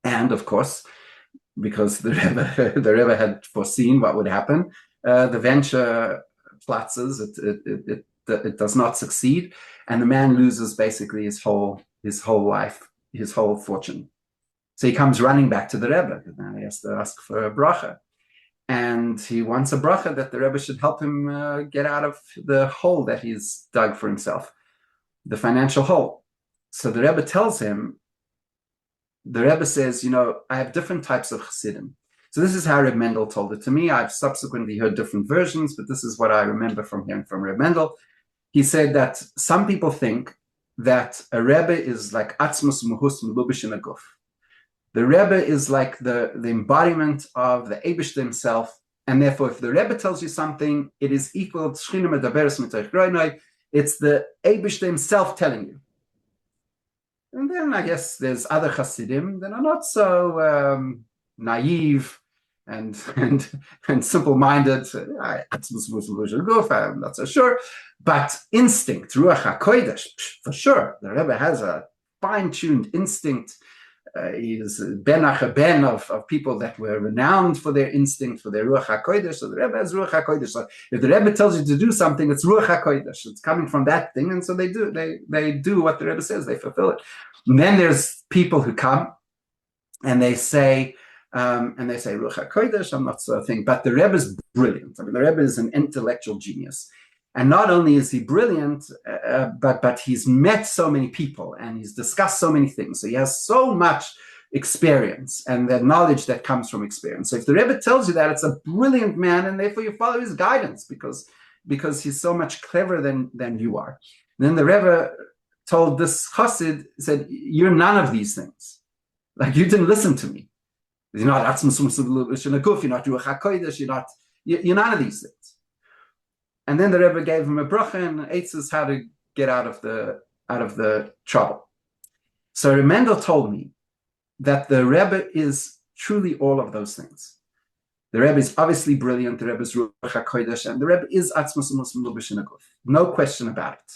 And of course, because the Rebbe had foreseen what would happen, the venture platzes, it does not succeed, and the man loses basically his whole life, his whole fortune. So he comes running back to the Rebbe, and now he has to ask for a bracha. And he wants a bracha that the Rebbe should help him get out of the hole that he's dug for himself, the financial hole. So the Rebbe tells him, the Rebbe says, I have different types of chassidim. So this is how Reb Mendel told it to me. I've subsequently heard different versions, but this is what I remember from hearing from Reb Mendel. He said that some people think that a Rebbe is like atzmus muhus melubish in a guf. The Rebbe is like the embodiment of the Eibishter himself, and therefore if the Rebbe tells you something, it is equal to Shchina medaberes mitoch groinoi. It's the Eibishter himself telling you. And then I guess there's other chassidim that are not so naive and simple-minded. I'm not so sure. But instinct, Ruach HaKodesh, for sure. The Rebbe has a fine-tuned instinct. He's ben of people that were renowned for their instinct, for their Ruach HaKodesh. So the Rebbe has Ruach HaKodesh. So if the Rebbe tells you to do something, it's Ruach HaKodesh. It's coming from that thing, and so they do. They do what the Rebbe says. They fulfill it. And then there's people who come and they say Ruach HaKodesh. I'm not so a thing, but the Rebbe is brilliant. I mean, the Rebbe is an intellectual genius. And not only is he brilliant, but he's met so many people and he's discussed so many things. So he has so much experience and the knowledge that comes from experience. So if the Rebbe tells you that, it's a brilliant man, and therefore you follow his guidance because he's so much cleverer than you are. And then the Rebbe told this chassid, said, "You're none of these things. Like, you didn't listen to me. You're not you're not Ruach HaKodesh, you're none of these things." And then the Rebbe gave him a bracha and eitzes how to get out of the trouble. So Reb Mendel told me that the Rebbe is truly all of those things. The Rebbe is obviously brilliant. The Rebbe is Ruach HaKodesh, and the Rebbe is atzmus melubish in a guf. No question about it.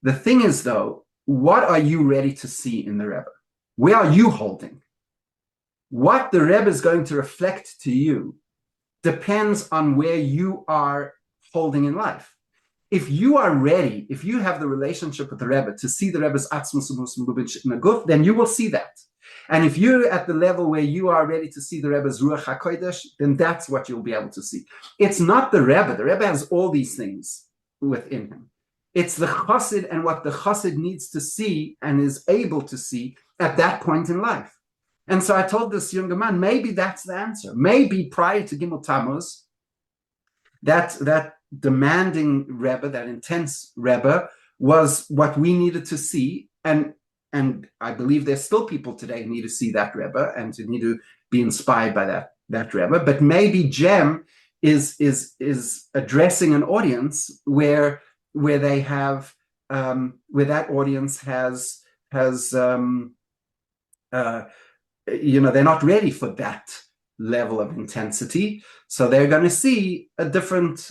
The thing is, though, what are you ready to see in the Rebbe? Where are you holding? What the Rebbe is going to reflect to you depends on where you are holding in life. If you are ready, if you have the relationship with the Rebbe to see the Rebbe's atzmus melubish in a guf, then you will see that. And if you're at the level where you are ready to see the Rebbe's Ruach HaKodesh, then that's what you'll be able to see. It's not the Rebbe. The Rebbe has all these things within him. It's the chassid and what the chassid needs to see and is able to see at that point in life. And so I told this younger man, maybe that's the answer. Maybe prior to Gimel Tammuz, that demanding Rebbe, that intense Rebbe, was what we needed to see. And I believe there's still people today who need to see that Rebbe and to need to be inspired by that Rebbe. But maybe Jem is addressing an audience where they have where that audience has they're not ready for that level of intensity, so they're going to see a different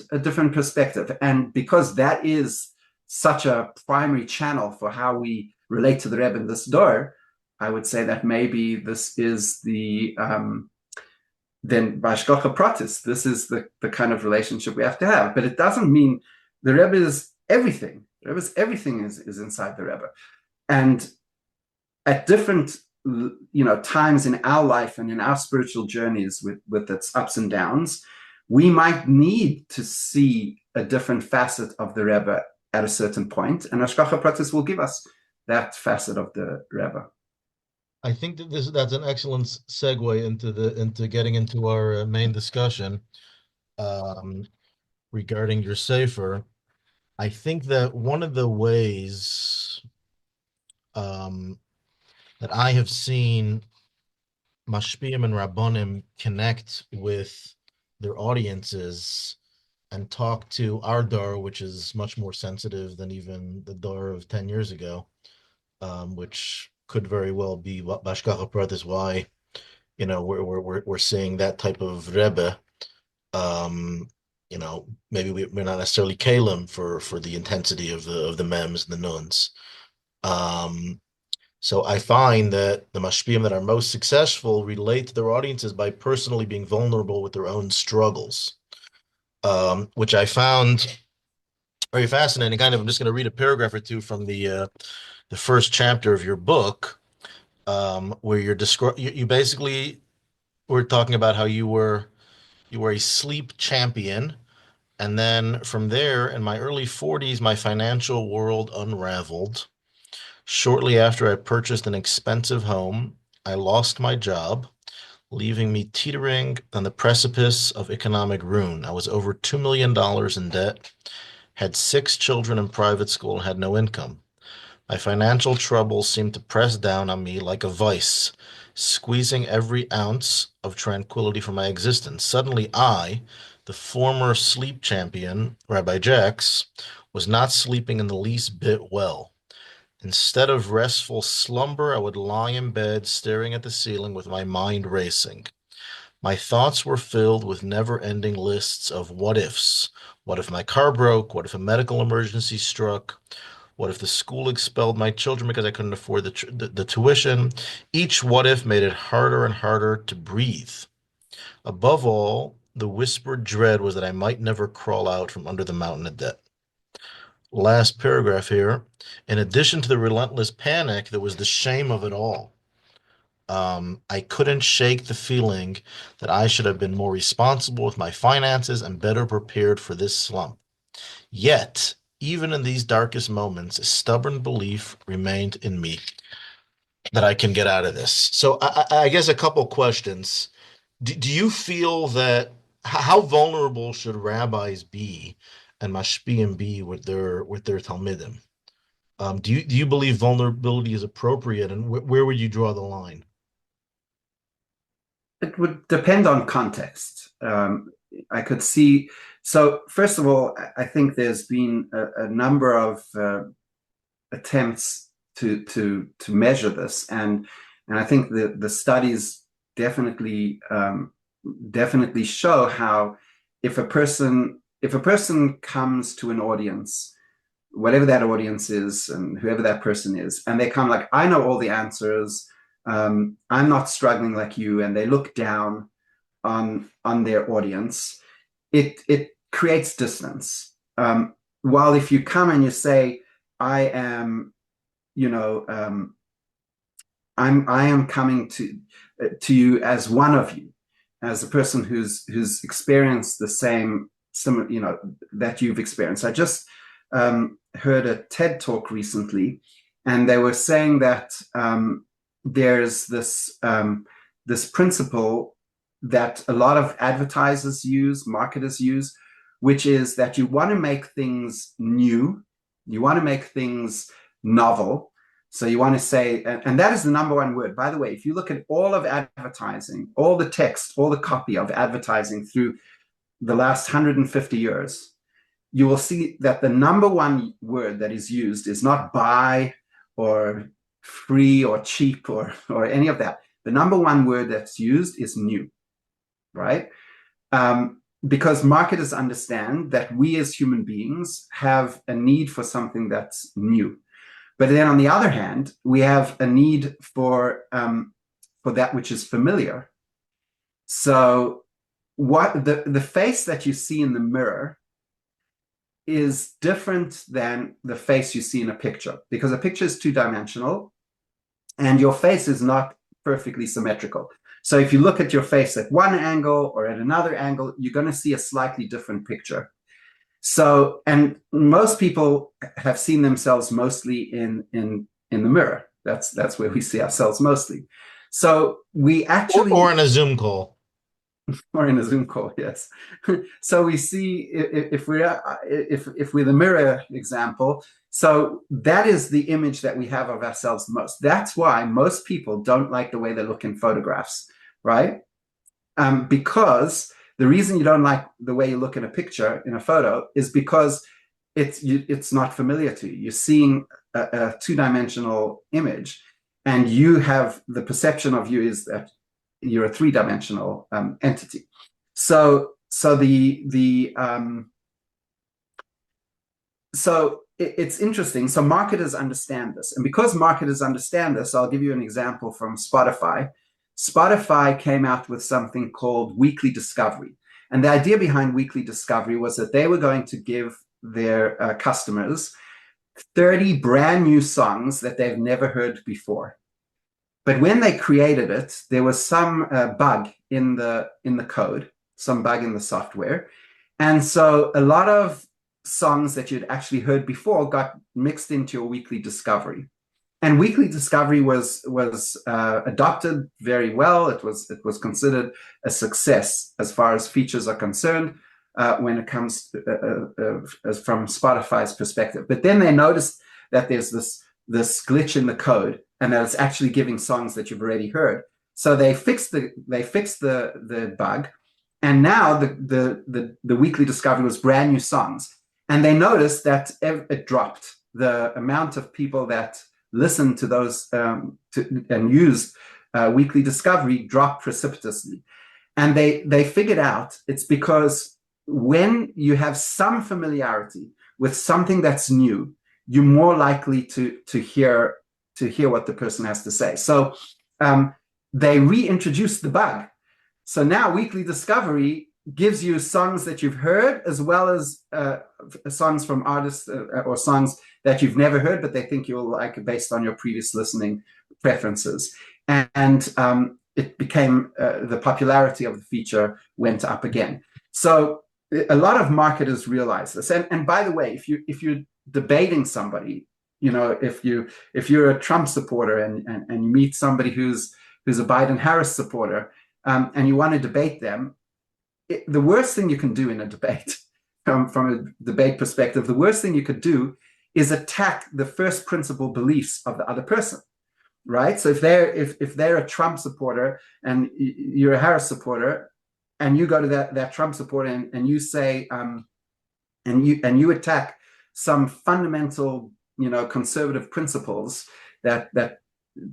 perspective. And because that is such a primary channel for how we relate to the Rebbe in this door, I would say that maybe this is the then b'hashgacha pratis. This is the kind of relationship we have to have. But it doesn't mean the Rebbe is everything. The Rebbe's everything is inside the Rebbe, and at different times in our life and in our spiritual journeys with its ups and downs, we might need to see a different facet of the Rebbe at a certain point, and Hashgacha Pratis will give us that facet of the Rebbe. I think that that's an excellent segue into getting into our main discussion regarding your sefer. I think that one of the ways that I have seen Mashpiam and Rabbanim connect with their audiences and talk to our Dar, which is much more sensitive than even the Dar of 10 years ago, which could very well be Bashkacha Pratis, why we're seeing that type of Rebbe. Maybe we're not necessarily Kalim for the intensity of the mems and the nuns. So I find that the Mashpiam that are most successful relate to their audiences by personally being vulnerable with their own struggles, which I found very fascinating. I'm just going to read a paragraph or two from the first chapter of your book, where you basically were talking about how you were a sleep champion. And then from there, in my early 40s, my financial world unraveled. Shortly after I purchased an expensive home, I lost my job, leaving me teetering on the precipice of economic ruin. I was over $2 million in debt, had 6 children in private school, and had no income. My financial troubles seemed to press down on me like a vice, squeezing every ounce of tranquility from my existence. Suddenly I, the former sleep champion, Rabbi Jacks, was not sleeping in the least bit well. Instead of restful slumber, I would lie in bed staring at the ceiling with my mind racing. My thoughts were filled with never-ending lists of what-ifs. What if my car broke? What if a medical emergency struck? What if the school expelled my children because I couldn't afford the tuition? Each what-if made it harder and harder to breathe. Above all, the whispered dread was that I might never crawl out from under the mountain of debt. Last paragraph here. In addition to the relentless panic, there was the shame of it all. I couldn't shake the feeling that I should have been more responsible with my finances and better prepared for this slump. Yet, even in these darkest moments, a stubborn belief remained in me that I can get out of this. So I guess a couple questions. Do you feel that, how vulnerable should rabbis be and Mashpiam be with their Talmidim? Do you believe vulnerability is appropriate, and where would you draw the line? It would depend on context. I could see. So first of all, I think there's been a number of attempts to measure this, and I think the studies definitely show how if a person comes to an audience, whatever that audience is and whoever that person is, and they come like, I know all the answers, I'm not struggling like you, and they look down on their audience, it creates distance. While if you come and you say, I am coming to you as one of you, as a person who's experienced the same that you've experienced. I just heard a TED talk recently, and they were saying that there's this principle that a lot of advertisers use, marketers use, which is that you want to make things new, you want to make things novel. So you want to say, and that is the number one word. By the way, if you look at all of advertising, all the text, all the copy of advertising through the last 150 years, you will see that the number one word that is used is not buy or free or cheap or any of that. The number one word that's used is new, right? Because marketers understand that we as human beings have a need for something that's new. But then on the other hand, we have a need for that which is familiar. So what the face that you see in the mirror is different than the face you see in a picture, because a picture is two-dimensional. and your face is not perfectly symmetrical. So if you look at your face at one angle or at another angle, you're going to see a slightly different picture. So, and most people have seen themselves mostly in the mirror. That's where we see ourselves mostly. So we actually, or in a Zoom call. Or in a Zoom call, yes. So we see if we're the mirror example. So that is the image that we have of ourselves most. That's why most people don't like the way they look in photographs, right? Because the reason you don't like the way you look in a picture, in a photo, is because it's not familiar to you. You're seeing a two-dimensional image, and you have the perception of you is that you're a three-dimensional entity. So it's interesting. So marketers understand this, and because marketers understand this, I'll give you an example from Spotify. Spotify came out with something called Weekly Discovery, and the idea behind Weekly Discovery was that they were going to give their customers 30 brand new songs that they've never heard before. But when they created it, there was some bug in the code, some bug in the software. And so a lot of songs that you'd actually heard before got mixed into your Weekly Discovery. And Weekly Discovery was adopted very well. It was considered a success as far as features are concerned when it comes from Spotify's perspective. But then they noticed that there's this glitch in the code, and that it's actually giving songs that you've already heard. So they fixed the bug, and now the Weekly Discovery was brand new songs. And they noticed that it dropped. The amount of people that listened to those and used Weekly Discovery dropped precipitously. And they figured out it's because when you have some familiarity with something that's new, you're more likely to hear what the person has to say. So they reintroduced the bug. So now Weekly Discovery gives you songs that you've heard, as well as songs from artists or songs that you've never heard, but they think you'll like based on your previous listening preferences. And it became, the popularity of the feature went up again. So a lot of marketers realize this. And by the way, if you're debating somebody, if you're a Trump supporter and you meet somebody who's a Biden-Harris supporter, and you want to debate them, the worst thing you can do in a debate, from a debate perspective, the worst thing you could do is attack the first principle beliefs of the other person, right? So if they're a Trump supporter and you're a Harris supporter, and you go to that Trump supporter and you say, and you attack some fundamental, conservative principles that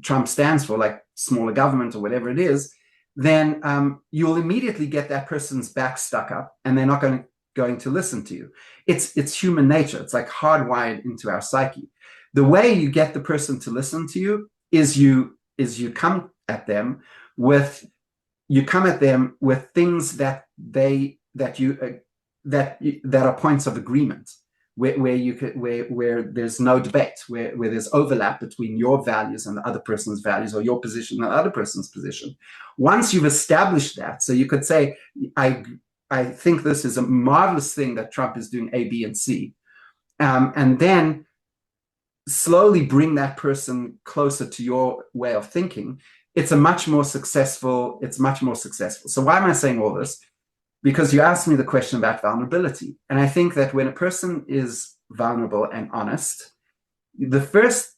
Trump stands for, like smaller government or whatever it is, then you'll immediately get that person's back stuck up, and they're not going to listen to you. It's human nature. It's like hardwired into our psyche. The way you get the person to listen to you is you come at them with things that are points of agreement, where there's no debate, where there's overlap between your values and the other person's values, or your position and the other person's position. Once you've established that, so you could say, I think this is a marvelous thing that Trump is doing A, B, and C, and then slowly bring that person closer to your way of thinking. It's much more successful. So why am I saying all this? Because you asked me the question about vulnerability. And I think that when a person is vulnerable and honest, the first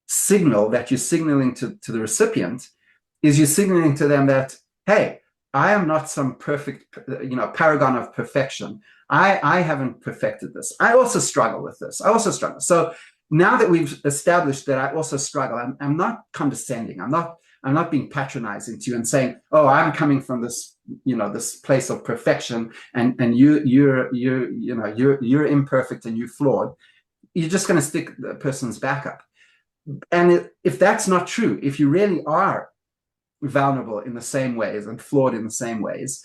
signal that you're signaling to the recipient is you're signaling to them that, hey, I am not some perfect, paragon of perfection. I haven't perfected this. I also struggle with this. So now that we've established that I also struggle, I'm not condescending. I'm not being patronizing to you and saying, oh, I'm coming from this, this place of perfection, and you're imperfect and you're flawed. You're just going to stick the person's back up. And if that's not true, if you really are vulnerable in the same ways and flawed in the same ways,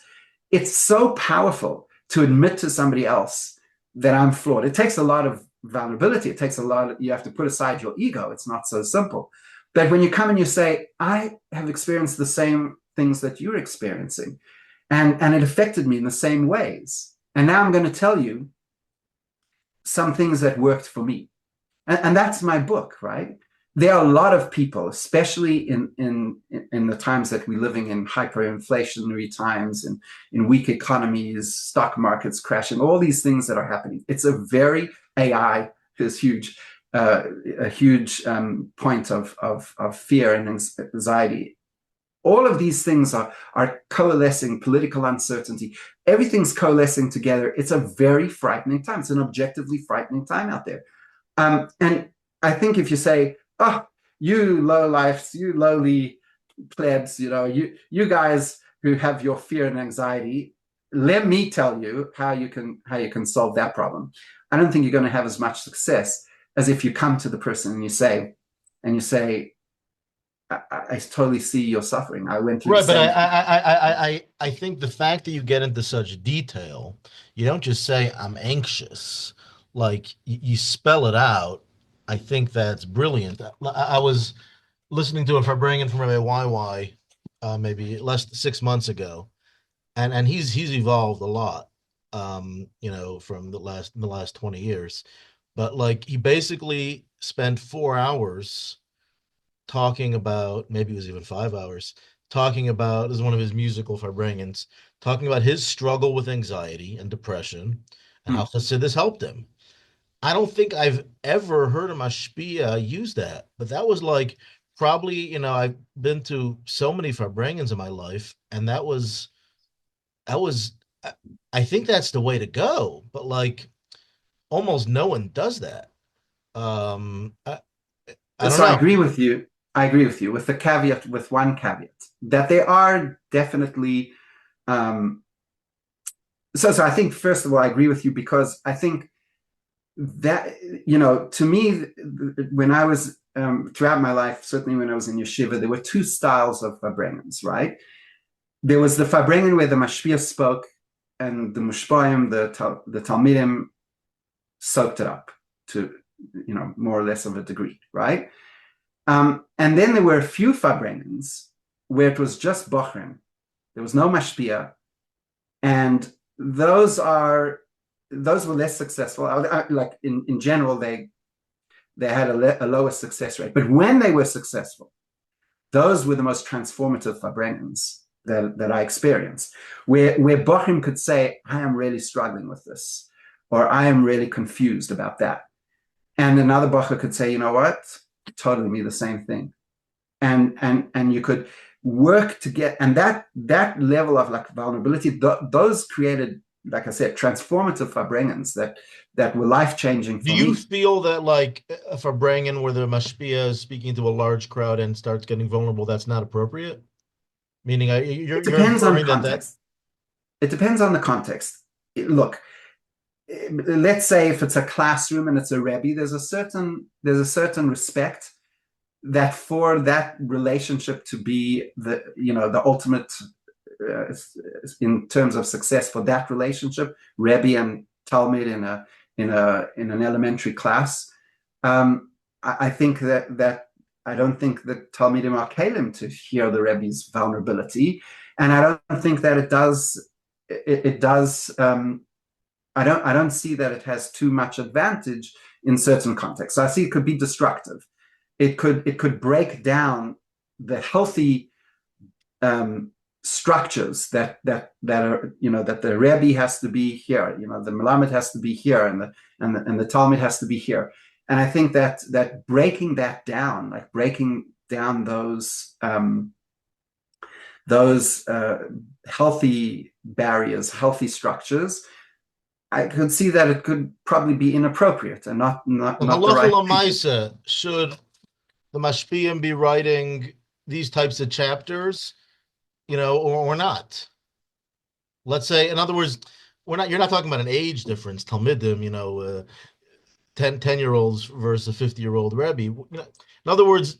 it's so powerful to admit to somebody else that I'm flawed. It takes a lot of vulnerability. You have to put aside your ego. It's not so simple. But when you come and you say, I have experienced the same things that you're experiencing, and it affected me in the same ways. And now I'm going to tell you some things that worked for me. And that's my book, right? There are a lot of people, especially in the times that we're living in, hyperinflationary times and in weak economies, stock markets crashing, all these things that are happening. It's a very, AI is huge, a huge point of fear and anxiety. All of these things are coalescing, political uncertainty. Everything's coalescing together. It's a very frightening time. It's an objectively frightening time out there. And I think if you say, oh, you lowlifes, you lowly plebs, you guys who have your fear and anxiety, let me tell you how you can solve that problem. I don't think you're going to have as much success as if you come to the person and you say, I totally see your suffering. I went through Right, the but same. I think the fact that you get into such detail, you don't just say I'm anxious, like you spell it out. I think that's brilliant. I was listening to a Farbrengen from Rabbi YY, maybe less than 6 months ago, and he's evolved a lot, from the last 20 years. But like he basically spent 4 hours talking about, maybe it was even 5 hours, talking about, this is one of his musical Farbrengens, talking about his struggle with anxiety and depression and how this helped him. I don't think I've ever heard a Mashpia use that, but that was like probably, I've been to so many Farbrengens in my life, and that was, I think that's the way to go, but like almost no one does that. I don't So I know. agree with you. I agree with you with the caveat, with one caveat, that there are definitely. So I think, first of all, I agree with you, because I think that, to me, when I was, throughout my life, certainly when I was in yeshiva, there were two styles of Farbrengens, right? There was the Farbrengen where the Mashpia spoke, and the Mashpiam, the Talmidim, soaked it up to, more or less of a degree, right? And then there were a few Farbrengens where it was just Bochrim. There was no Mashpia, and those were less successful. Like in general, they had a lower success rate. But when they were successful, those were the most transformative Farbrengens that I experienced, where Bochrim could say, I am really struggling with this, or I am really confused about that. And another Bocher could say, you know what? Totally me the same thing. And you could work to get, and that level of like vulnerability, those created, like I said, transformative Farbrengens that were life-changing for me. Do you feel that like a Farbrengen where the Mashpia is speaking to a large crowd and starts getting vulnerable, that's not appropriate? Meaning you're inferring that. It depends on the context. Look, let's say if it's a classroom and it's a Rebbe, there's a certain respect that for that relationship to be the ultimate, in terms of success for that relationship, Rebbe and Talmud in an elementary class. I think that I don't think that Talmidim are kalim to hear the Rebbe's vulnerability, and I don't think that it does. I don't see that it has too much advantage in certain contexts. So I see it could be destructive. It could break down the healthy structures that are, that the Rebbe has to be here, the Melamed has to be here, and the Talmud has to be here. And I think that breaking that down, like breaking down those healthy barriers, healthy structures, I could see that it could probably be inappropriate and not the right thing. Should the Mashpiam be writing these types of chapters, or not? Let's say, in other words, you're not talking about an age difference, Talmidim, 10-year-olds versus a 50-year-old Rebbe. In other words,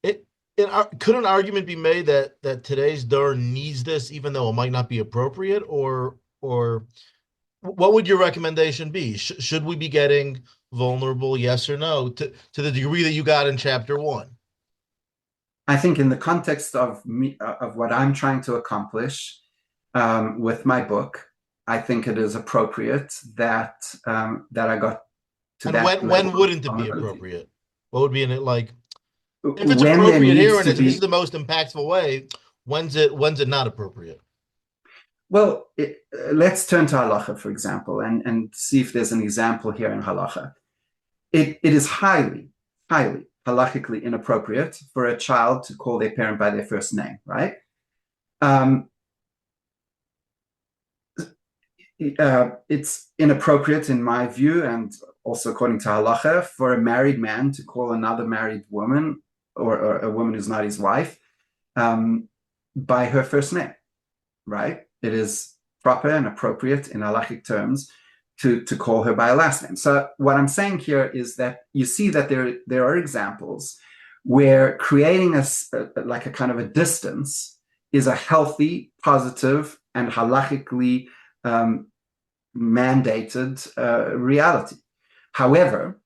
could an argument be made that today's Dor needs this, even though it might not be appropriate, or what would your recommendation be? Should we be getting vulnerable, yes or no, to the degree that you got in chapter 1? I think in the context of me, of what I'm trying to accomplish with my book, I think it is appropriate that that I got to And that when level wouldn't of it be vulnerability. appropriate? What would be in it like? If it's When there appropriate here needs and to this is be, the most impactful way, when's it not appropriate? well, let's turn to halacha, for example, and see if there's an example here in halacha. It is highly halachically inappropriate for a child to call their parent by their first name, right? It's inappropriate in my view, and also according to halacha, for a married man to call another married woman or a woman who's not his wife by her first name, right? It is proper and appropriate in halachic terms to call her by a last name. So what I'm saying here is that you see that there are examples where creating like a kind of a distance is a healthy, positive, and halachically mandated reality. However,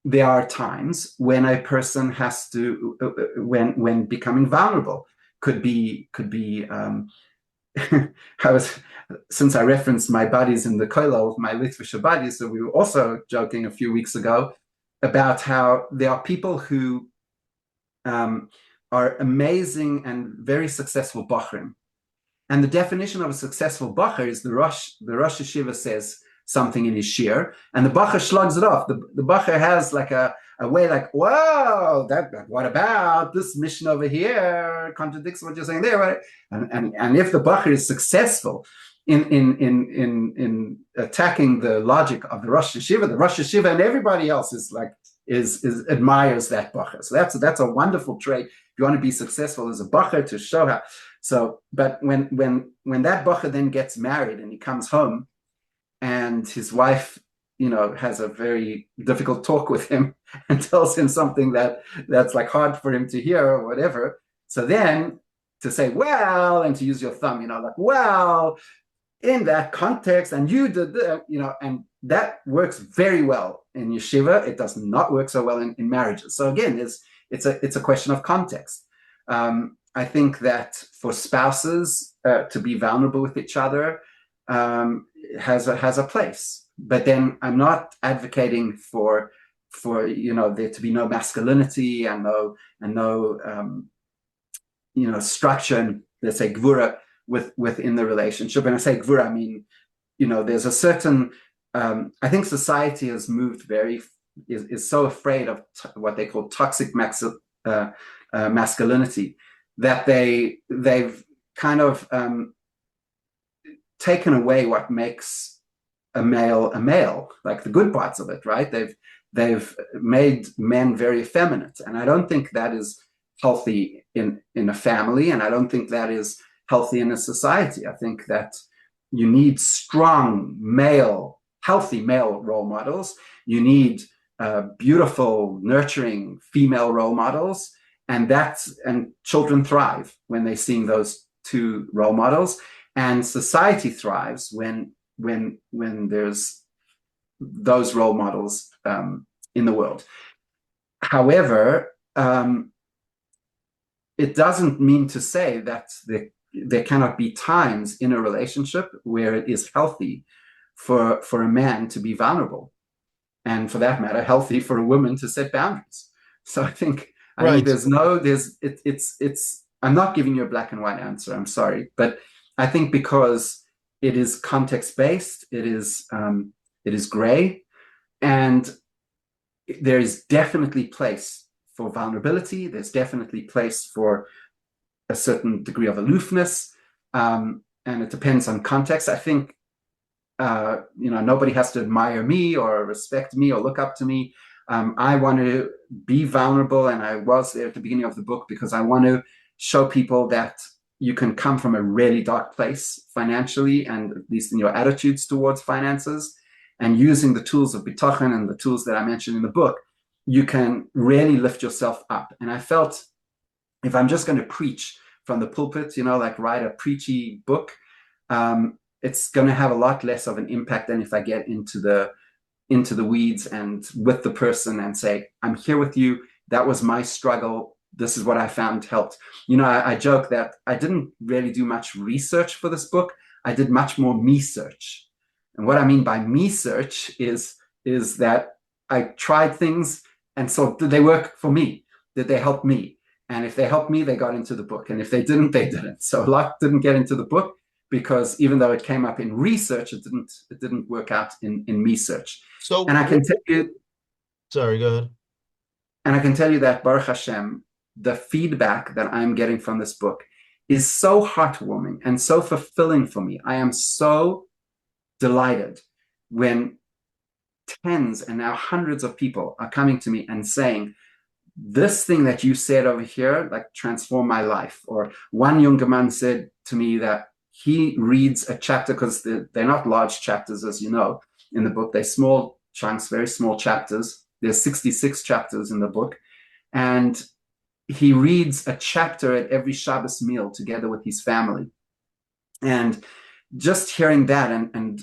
there are times when a person has to, when becoming vulnerable could be since I referenced my buddies in the Kollel, my Litvish buddies, so we were also joking a few weeks ago about how there are people who are amazing and very successful bachrim. And the definition of a successful bacher is the Rosh Yeshiva says something in his shir, and the bacher slugs it off. The bacher has like a way like, wow, that what about this mission over here contradicts what you're saying there, right? And if the bacher is successful in attacking the logic of the Rosh Yeshiva and everybody else is admires that bacher. So that's a wonderful trait. If you want to be successful as a bacher, to show how. So, but when that bacher then gets married and he comes home, and his wife, has a very difficult talk with him and tells him something that's like hard for him to hear or whatever. So then to say, well, and to use your thumb, like, well, in that context, and you did, and that works very well in yeshiva. It does not work so well in marriages. So again, it's a question of context. I think that for spouses to be vulnerable with each other has a place. But then I'm not advocating for there to be no masculinity and no structure and, let's say, gvura within the relationship. And I say gvura, I mean, there's a certain I think society has moved is so afraid of what they call toxic masculinity that they've kind of taken away what makes a male, like the good parts of it, right? They've made men very effeminate, and I don't think that is healthy in a family, and I don't think that is healthy in a society. I think that you need strong healthy male role models. You need beautiful, nurturing female role models, and children thrive when they see those two role models, and society thrives when there's those role models in the world. However, it doesn't mean to say that there cannot be times in a relationship where it is healthy for a man to be vulnerable, and for that matter, healthy for a woman to set boundaries. So I think I'm not giving you a black and white answer. I'm sorry, but I think because it is context-based, it is gray, and there is definitely place for vulnerability. There's definitely place for a certain degree of aloofness, and it depends on context. I think nobody has to admire me or respect me or look up to me. I want to be vulnerable, and I was there at the beginning of the book because I want to show people that you can come from a really dark place financially, and at least in your attitudes towards finances, and using the tools of bitachon and the tools that I mentioned in the book, you can really lift yourself up. And I felt if I'm just going to preach from the pulpit, like write a preachy book, it's going to have a lot less of an impact than if I get into the weeds and with the person and say, I'm here with you. That was my struggle. this is what I found helped. I joke that I didn't really do much research for this book. I did much more me search. And what I mean by me search is that I tried things, and so did they work for me? Did they help me? And if they helped me, they got into the book. And if they didn't, they didn't. So a lot didn't get into the book, because even though it came up in research, it didn't work out in me search. So, and I can tell you, sorry, go ahead. And I can tell you that, Baruch Hashem, the feedback that I'm getting from this book is so heartwarming and so fulfilling for me. I am so delighted when tens and now hundreds of people are coming to me and saying, this thing that you said over here, like, transformed my life. Or one younger man said to me that he reads a chapter, because they're not large chapters, as you know, in the book. They're small chunks, very small chapters. There's 66 chapters in the book. And he reads a chapter at every Shabbos meal together with his family. And just hearing that, and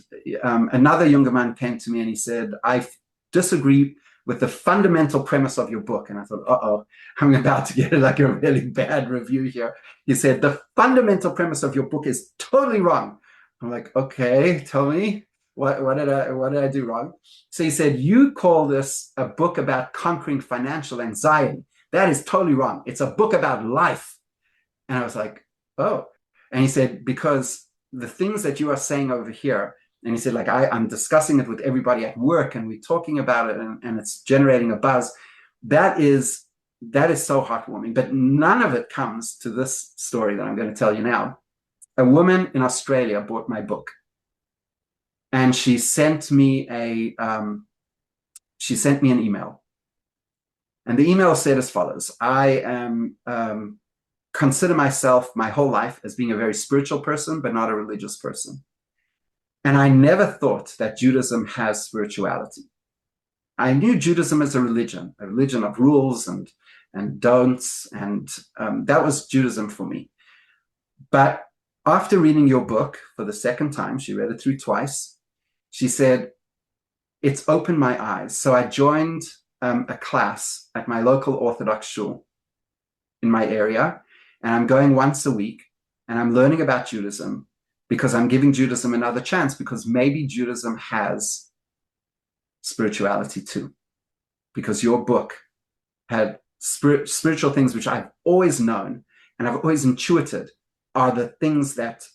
another younger man came to me and he said, I disagree with the fundamental premise of your book. And I thought, I'm about to get like a really bad review here. He said, the fundamental premise of your book is totally wrong. I'm like, okay, tell me, what did I do wrong? So he said, you call this a book about conquering financial anxiety. That is totally wrong. It's a book about life. And I was like, oh. And he said, because the things that you are saying over here, and he said, like, I'm discussing it with everybody at work, and we're talking about it, and it's generating a buzz. That is so heartwarming. But none of it comes to this story that I'm going to tell you now. A woman in Australia bought my book, and she sent me an email. And the email said as follows: I am consider myself my whole life as being a very spiritual person, but not a religious person. And I never thought that Judaism has spirituality. I knew Judaism as a religion of rules and don'ts, and that was Judaism for me. But after reading your book for the second time, she read it through twice, she said, it's opened my eyes. So I joined a class at my local Orthodox shul in my area, and I'm going once a week, and I'm learning about Judaism, because I'm giving Judaism another chance, because maybe Judaism has spirituality too. Because your book had spiritual things which I've always known and I've always intuited are the things that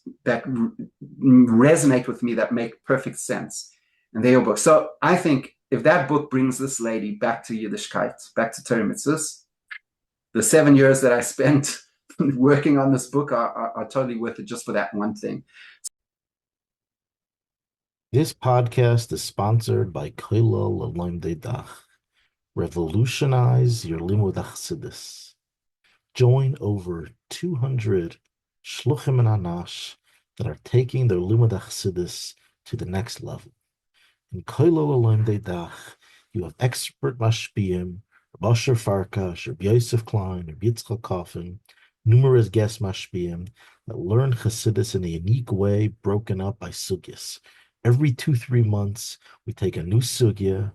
resonate with me, that make perfect sense. And they're your book. So I think if that book brings this lady back to Yiddishkeit, back to Torah mitzvahs, the 7 years that I spent working on this book are totally worth it, just for that one thing. This podcast is sponsored by Kollel Lerabonei. Revolutionize your limud chassidus. Join over 200 shluchim and anash that are taking their limud chassidus to the next level. In Kollel Lerabonei, you have expert Mashpiam, Rabbi Farkash, Rabbi Yosef Klein, Rabbi Yitzchak Coffin, numerous guest Mashpiam that learn chassidus in a unique way, broken up by sugyas. Every 2-3 months, we take a new sugya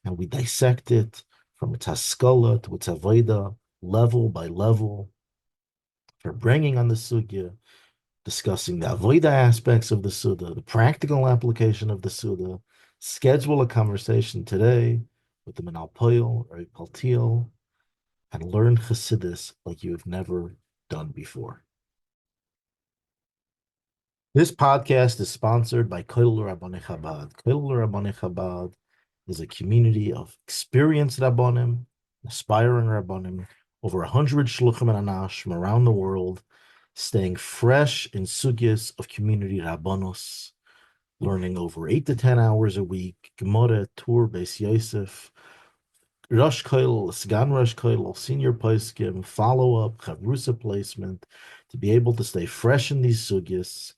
and we dissect it from its haskalah to its avodah, level by level. For bringing on the sugya, discussing the avodah aspects of the sugya, the practical application of the sugya. Schedule a conversation today with the Menal Poyel or Paltiel and learn chassidus like you have never done before. This podcast is sponsored by Kolel Lerabonei Chabad. Kolel Lerabonei Chabad is a community of experienced Rabbonim, aspiring Rabbonim, over 100 shluchim and anash from around the world, staying fresh in sugyas of community Rabbonos, learning over 8 to 10 hours a week, Gemara, Tur, Beis Yosef, Rosh Kollel, Sgan Rosh Kollel, senior poskim, follow-up, chavrusa placement, to be able to stay fresh in these sugyas,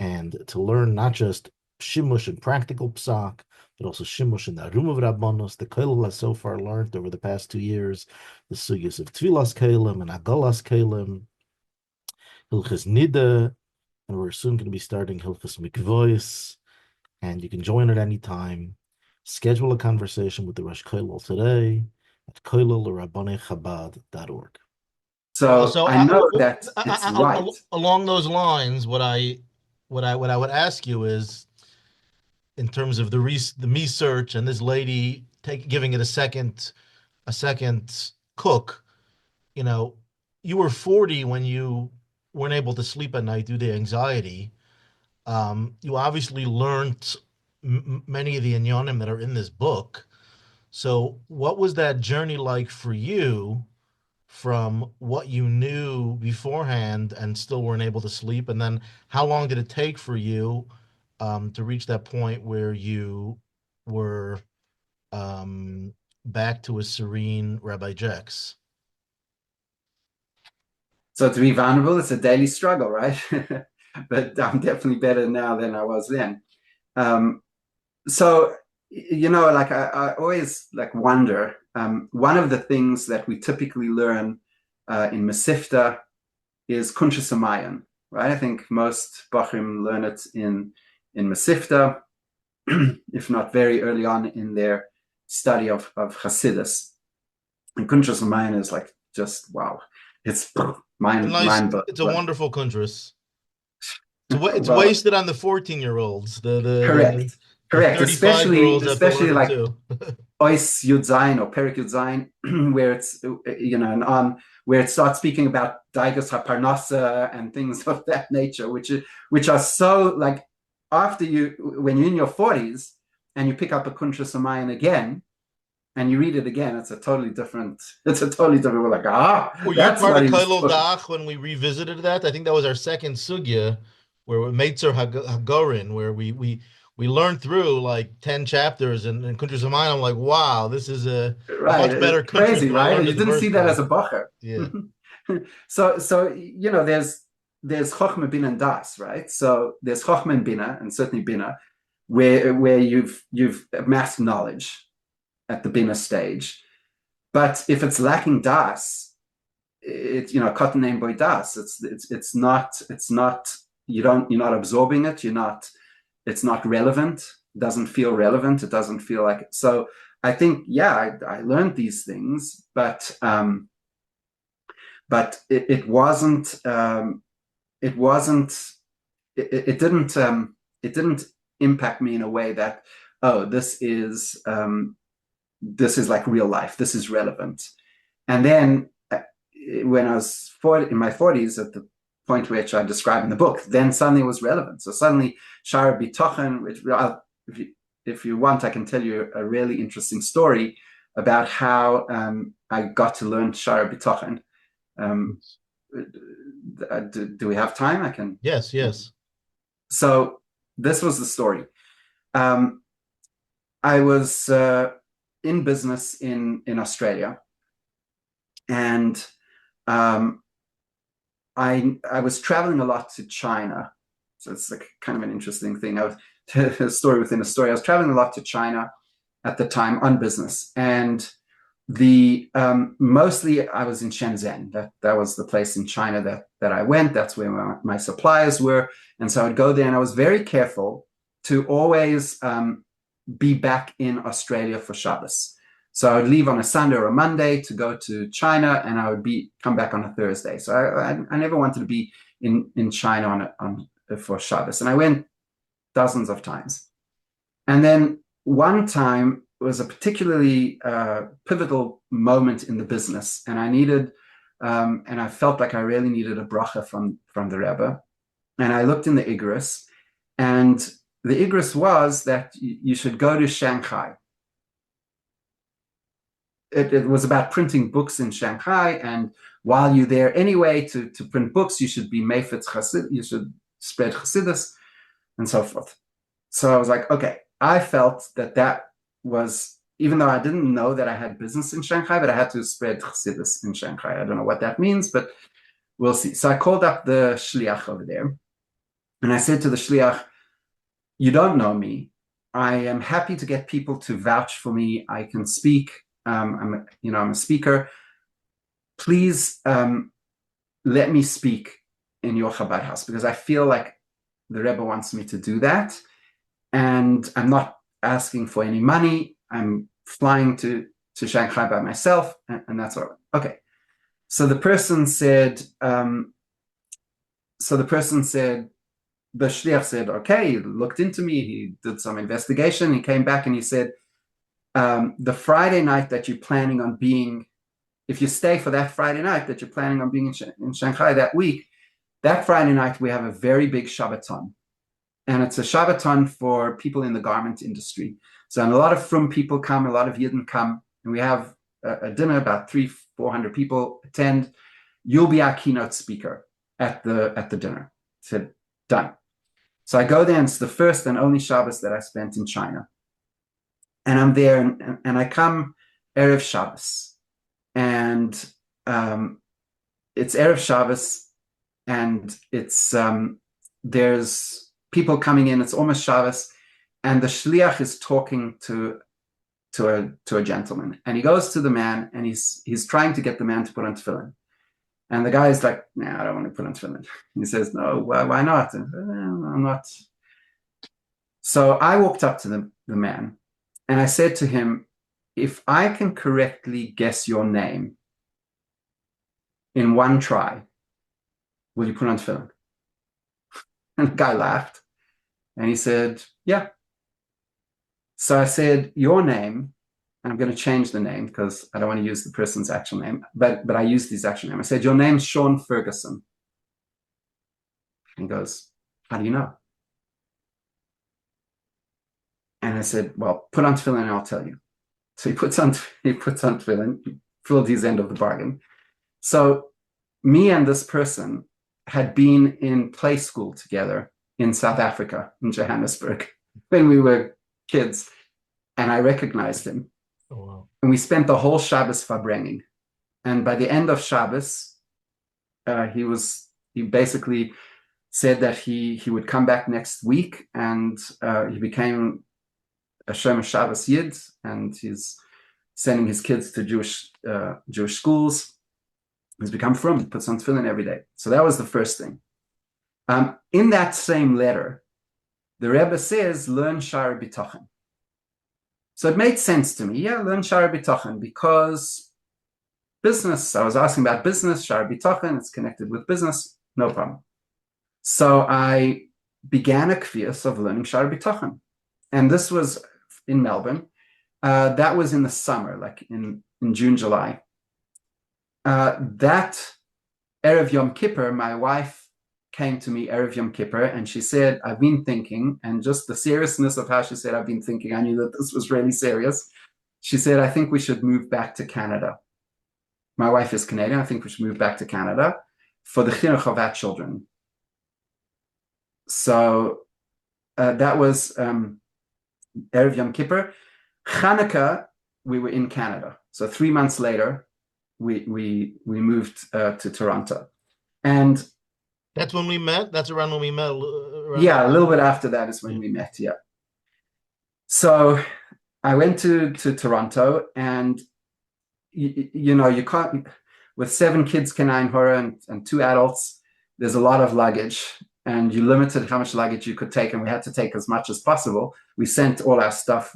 and to learn not just shimush and practical psak, but also shimush in the room of Rabbanos. The Kollel has so far learned over the past 2 years the sugyas of Tvilas Kelim and Agalas Kelim, Hilchas Nida, and we're soon going to be starting Hilchas Mikvois, and you can join at any time. Schedule a conversation with the Rosh Kollel today, at Kolel Lerabonei chabad.org. So I know that it's right. Along those lines, what I would ask you is, in terms of the research and this lady giving it a second cook, you were 40 when you weren't able to sleep at night due to anxiety. You obviously learned many of the inyanim that are in this book. So what was that journey like for you, from what you knew beforehand and still weren't able to sleep? And then how long did it take for you to reach that point where you were back to a serene Rabbi Jacks? So to be vulnerable, it's a daily struggle, right? But I'm definitely better now than I was then. So, I always wonder, one of the things that we typically learn in Mesifta is Kunshas Hamayan, right? I think most Bachrim learn it in Mesifta, if not very early on in their study of Hasidus. And Kunshas Hamayan is just wow. It's mind. It's a wonderful kuntrus. It's wasted on the 14-year-olds. Correct. Especially Ois Yud Zayin or Perik Yud Zayin, where it's where it starts speaking about Daigus HaParnasa and things of that nature, which are so after when you're in your 40s and you pick up a Kunshas Hamayan again, and you read it again, it's a totally different. We're you part of Kolel Dach when we revisited that? I think that was our second sugya, where we Meitzer Hagorin, where we learned through 10 chapters, and Kunshas Hamayan, I'm like, wow, this is a much better. Crazy, right? You didn't see that as a bacher. Yeah. so there's Chochmah, Bina, and Das, right? So there's Chochmah and Bina, and certainly Bina, where you've amassed knowledge at the Bina stage. But if it's lacking Das, Katan Ein Boy Das, it's not you're not absorbing it, it's not relevant, it doesn't feel relevant, it doesn't feel like it. So I think, I learned these things, but it didn't impact me in a way that, this is like real life, this is relevant. And then when I was in my 40s, at the point which I describe in the book, then suddenly it was relevant. So suddenly Shar Habitochon, which if you want, I can tell you a really interesting story about how I got to learn Shar Habitochon. Do we have time? I can. Yes. So this was the story. I was in business in Australia, and I was traveling a lot to China. So it's kind of an interesting thing. A story within a story. I was traveling a lot to China at the time on business, and mostly I was in Shenzhen. That was the place in China that I went. That's where my suppliers were, and so I'd go there, and I was very careful to always be back in Australia for Shabbos. So I would leave on a Sunday or a Monday to go to China, and I would come back on a Thursday. So I never wanted to be in China for Shabbos, and I went dozens of times. And then one time was a particularly pivotal moment in the business, and I needed, and I felt like I really needed a bracha from the Rebbe. And I looked in the Igros, and the Igros was that you should go to Shanghai. It was about printing books in Shanghai, and while you're there anyway to print books, you should be Meifetz Chassid, you should spread Chassidus, and so forth. So I was like, okay, I felt that was, even though I didn't know that I had business in Shanghai, but I had to spread Chassidus in Shanghai. I don't know what that means, but we'll see. So I called up the shliach over there, and I said to the shliach, you don't know me. I am happy to get people to vouch for me. I can speak. I'm a speaker. Please let me speak in your Chabad house, because I feel like the Rebbe wants me to do that, and I'm not asking for any money. I'm flying to to Shanghai by myself, and that's all right. Okay. So the person said, the shliach said, okay, he looked into me, he did some investigation, he came back and he said, the Friday night that you're planning on being, if you stay for that Friday night that you're planning on being in Shanghai that week, that Friday night we have a very big Shabbaton. And it's a Shabbaton for people in the garment industry. So a lot of frum people come, a lot of Yidden come, and we have a dinner, about 300-400 people attend. You'll be our keynote speaker at the dinner. I said, done. So I go there, and it's the first and only Shabbos that I spent in China. And I'm there, and I come Erev Shabbos. And it's Erev Shabbos, and it's there's people coming in, it's almost Shabbos, and the shliach is talking to a gentleman. And he goes to the man, and he's trying to get the man to put on tefillin. And the guy is like, nah, I don't want to put on tefillin. He says, no, why not? And, I'm not. So I walked up to the man, and I said to him, if I can correctly guess your name in one try, will you put on tefillin? And the guy laughed, and he said, yeah. So I said, your name, and I'm going to change the name because I don't want to use the person's actual name, but I used his actual name. I said, your name's Sean Ferguson. And he goes, how do you know? And I said, well, put on tefillin and I'll tell you. So he puts on tefillin, he filled his end of the bargain. So me and this person had been in play school together in South Africa, in Johannesburg, when we were kids, and I recognized him. Oh, wow. And we spent the whole Shabbos verbringing. And by the end of Shabbos, he basically said that he would come back next week, and he became a Shomer Shabbos Yid, and he's sending his kids to Jewish schools. He's become frum, he puts on tefillin every day. So that was the first thing. In that same letter, the Rebbe says, learn Shar Habitochon. So it made sense to me. Yeah, learn Shar Habitochon, because business, I was asking about business, Shar Habitochon, it's connected with business, no problem. So I began a kvias of learning Shar Habitochon. And this was in Melbourne. That was in the summer, like in June, July. That Erev Yom Kippur, my wife came to me Erev Yom Kippur, and she said, I've been thinking, and just the seriousness of how she said, I've been thinking, I knew that this was really serious. She said, I think we should move back to Canada. My wife is Canadian. I think we should move back to Canada for the chinuch of our children. So that was Erev Yom Kippur. Hanukkah, we were in Canada. So 3 months later, we moved to Toronto. And that's when we met? That's around when we met? Yeah, a little bit after that is when we met, yeah. So I went to Toronto, and you know, you can't, with 7 kids, Kenai Hora, and 2 adults, there's a lot of luggage, and you limited how much luggage you could take, and we had to take as much as possible. We sent all our stuff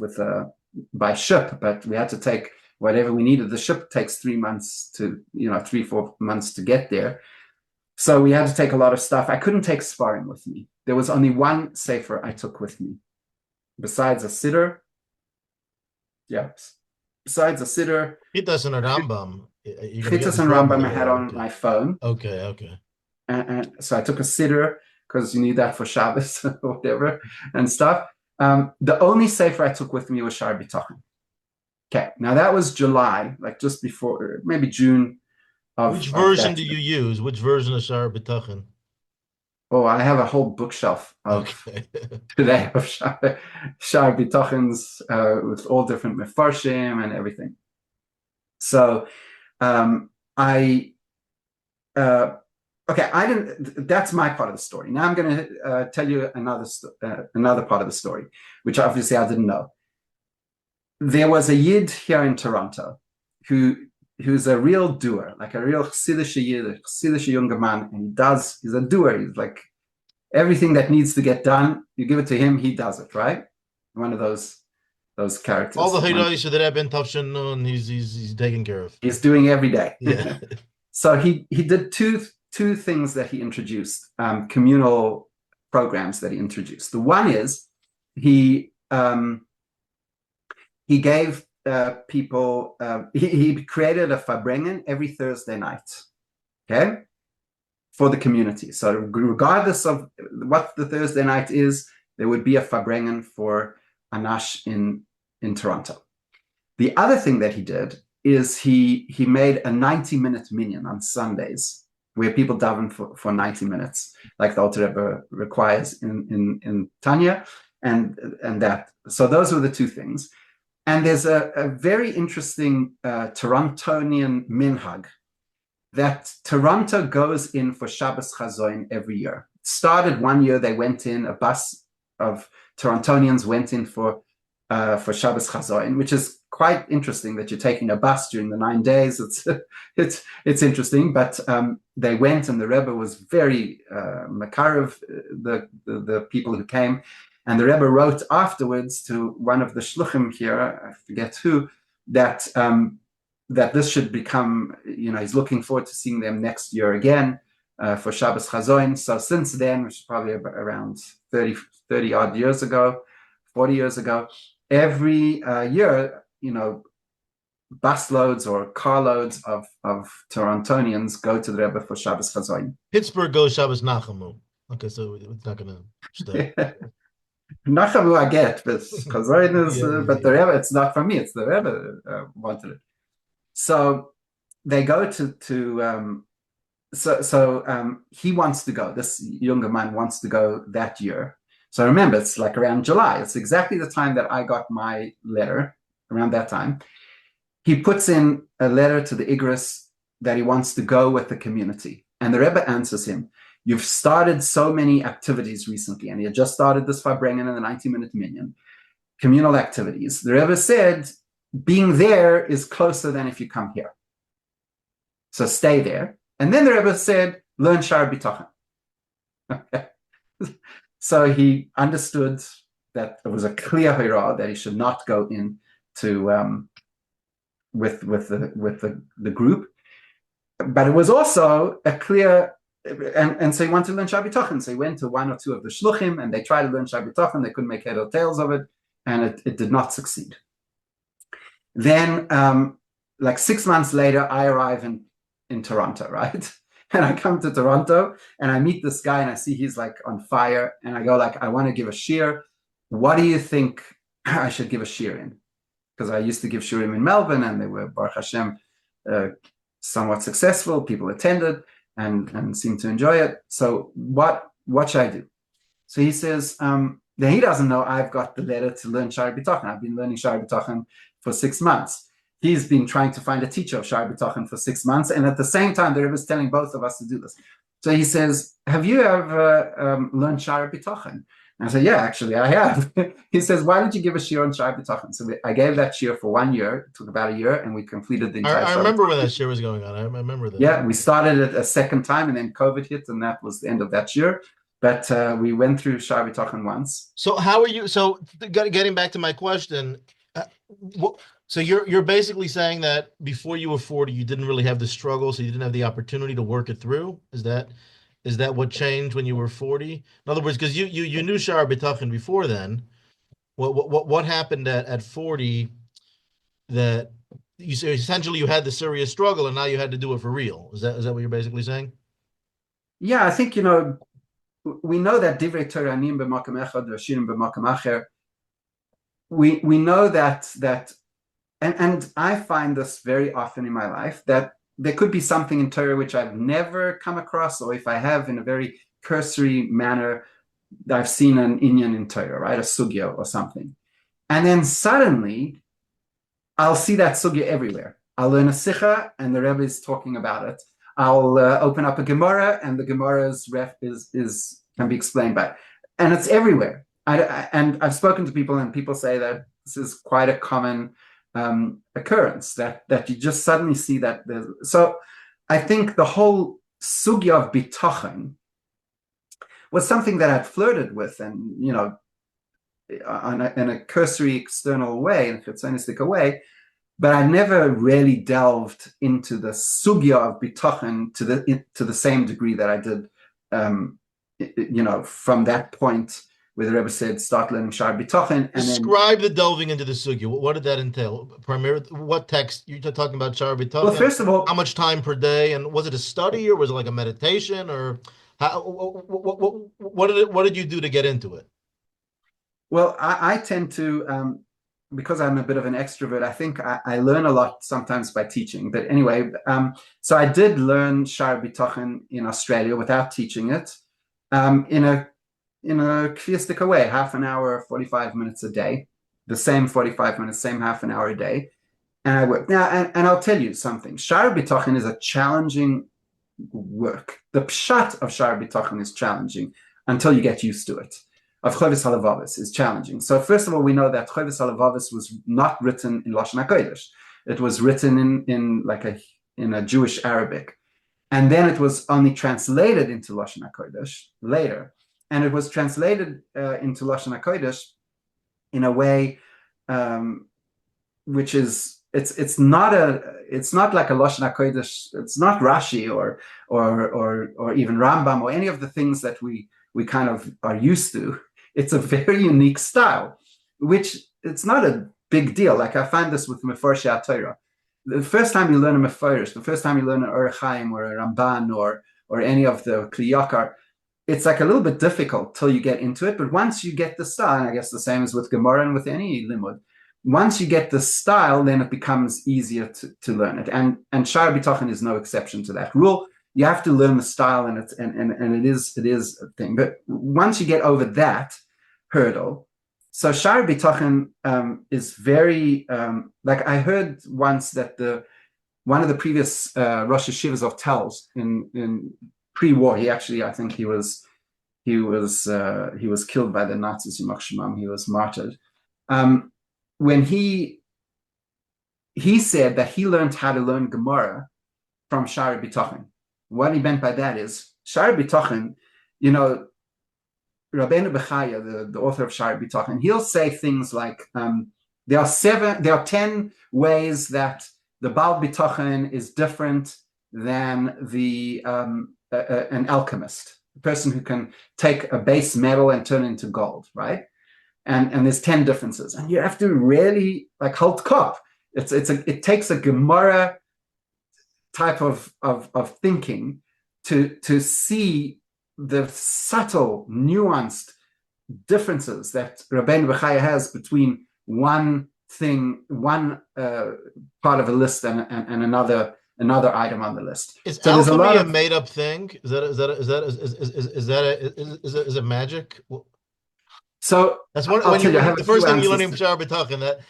by ship, but we had to take whatever we needed. The ship takes 3 months to, 3-4 months to get there. So we had to take a lot of stuff. I couldn't take sparring with me. There was only one sefer I took with me, besides a siddur. Yeah, besides a siddur. Chittas and a Rambam. Chittas and Rambam I had on my phone. Okay. And so I took a siddur, because you need that for Shabbos or whatever and stuff. The only sefer I took with me was Shar Habitochon. Okay, now that was July, like just before, maybe June. Which version do you use? Which version of Shar Habitochon? Oh, I have a whole bookshelf today of Shar Habitochons with all different mefarshim and everything. So that's my part of the story. Now I'm going to tell you another part of the story, which obviously I didn't know. There was a Yid here in Toronto who's a real doer, like a real Chassidish Yid, a Chassidish younger man, and he's a doer. He's like, everything that needs to get done, you give it to him, he does it, right? One of those those characters. All the Hidayish that have been Tafshin Nun, he's taken care of. He's doing every day. Yeah. So he did two things that he introduced, communal programs that he introduced. The one is he gave people, he created a Farbrengen every Thursday night, okay, for the community. So regardless of what the Thursday night is, there would be a Farbrengen for Anash in Toronto. The other thing that he did is he made a 90-minute minyan on Sundays where people daven for 90 minutes, like the Alter Rebbe requires in Tanya, and that. So those were the two things. And there's a very interesting Torontonian minhag that Toronto goes in for Shabbos Chazoin every year. It started one year, they went in, a bus of Torontonians went in for Shabbos Chazoin, which is quite interesting that you're taking a bus during the 9 days. It's interesting, but they went, and the Rebbe was very makarev, the people who came, and the Rebbe wrote afterwards to one of the shluchim here, I forget who, that this should become, he's looking forward to seeing them next year again for Shabbos Chazoin. So since then, which is probably around 30 odd years ago, 40 years ago, every year, busloads or carloads of Torontonians go to the Rebbe for Shabbos Chazoin. Pittsburgh goes Shabbos Nachamu. Okay, so it's not going to stay. Nachamu I get, but Chazoin is, but the Rebbe, it's not for me, it's the Rebbe wanted it. So they go to he wants to go, this younger man wants to go that year. So remember, it's like around July. It's exactly the time that I got my letter, around that time. He puts in a letter to the Igris that he wants to go with the community. And the Rebbe answers him, you've started so many activities recently, and he had just started this Farbrengen in the 90-minute minyan, communal activities. The Rebbe said, being there is closer than if you come here. So stay there. And then the Rebbe said, learn Shar Habitochon. Okay. So he understood that it was a clear hira that he should not go in to with the group, but it was also a clear, and so he wanted to learn Shar Habitochon. So he went to one or two of the shluchim, and they tried to learn Shar Habitochon. They couldn't make head or tails of it, and it did not succeed. Then, like 6 months later, I arrive in Toronto, right? And I come to Toronto and I meet this guy and I see he's like on fire. And I go like, I want to give a shir. What do you think I should give a shir in? Because I used to give shirim in Melbourne and they were, Baruch Hashem, somewhat successful. People attended and seemed to enjoy it. So what should I do? So he says, then he doesn't know I've got the letter to learn Shar Habitochon. I've been learning Shar Habitochon for 6 months. He's been trying to find a teacher of Shar Habitochon for 6 months. And at the same time, the Rebbe is telling both of us to do this. So he says, have you ever learned Shar Habitochon? And I said, yeah, actually, I have. He says, why did you give a shir on Shar Habitochon? So I gave that shir for 1 year. It took about a year, and we completed the entire I remember when that shir was going on. I remember that. Yeah, we started it a second time, and then COVID hit, and that was the end of that year. But we went through Shar Habitochon once. So how are you? So getting back to my question, so you're basically saying that before you were 40, you didn't really have the struggle, so you didn't have the opportunity to work it through? Is that what changed when you were 40? In other words, because you knew Shar Habitochon before then. What happened at 40 that you say essentially you had the serious struggle and now you had to do it for real? Is that what you're basically saying? Yeah, I think we know that divrei Torah anim b'makom echad v'shirim b'makom acher. We know that and I find this very often in my life, that there could be something in Torah which I've never come across, or if I have, in a very cursory manner, I've seen an inyan in Torah, right, a sugya or something. And then suddenly, I'll see that sugya everywhere. I'll learn a sicha, and the Rebbe is talking about it. I'll open up a Gemara, and the Gemara's ref can be explained by it. And it's everywhere. And I've spoken to people, and people say that this is quite a common occurrence, that you just suddenly see that. So I think the whole sugya of bitachon was something that I'd flirted with, and in a cursory external way, in a chitzonistic way, but I never really delved into the sugya of bitachon to the same degree that I did, from that point where the Rebbe said, start learning Shar Habitochon. And describe the delving into the sugya. What did that entail? Primarily, what text you're talking about? Shar Habitochon. Well, first of all, how much time per day, and was it a study or was it like a meditation, or what did you do to get into it? Well, I tend to, because I'm a bit of an extrovert, I think I learn a lot sometimes by teaching. But anyway, so I did learn Shar Habitochon in Australia without teaching it, in a kviistic way, half an hour, 45 minutes a day, the same 45 minutes, same half an hour a day. And I work. Now, and I'll tell you something, Shar Habitochon is a challenging work. The pshat of Shar Habitochon is challenging until you get used to it. Of Chovis Halavavis is challenging. So first of all, we know that Chovis Halavavis was not written in Lashon HaKodesh. It was written in a Jewish Arabic. And then it was only translated into Lashon HaKodesh later. And it was translated into Lashon HaKodesh in a way which is it's not like a Lashon HaKodesh. It's not Rashi or even Rambam or any of the things that we kind of are used to. It's a very unique style, which it's not a big deal. Like I find this with Meforshei Torah. The first time you learn a Meforish, the first time you learn an Yereim or a Ramban or any of the Kli Yakar, it's like a little bit difficult till you get into it. But once you get the style, and I guess the same as with Gemara and with any limud, once you get the style, then it becomes easier to learn it. And Shar Habitochon is no exception to that rule. You have to learn the style, and it is a thing. But once you get over that hurdle, so Shar Habitochon is very like I heard once that one of the previous Rosh Hashivas of Telz in pre-war, I think he was killed by the Nazis. He was martyred. When he said that he learned how to learn Gemara from Shar Habitochon. What he meant by that is Shar Habitochon, Rabbeinu Bechaya, the author of Shar Habitochon, he'll say things like there are 10 ways that the Baal Bitachon is different than an alchemist, a person who can take a base metal and turn it into gold, right? And there's 10 differences, and you have to really like hold kop. It takes a Gemara type of thinking to see the subtle, nuanced differences that Rabbeinu Bechaya has between one thing, one part of a list and another item on the list. Is alchemy a made-up thing? Is it magic? So that's the first thing you learn in Shar Habitochon.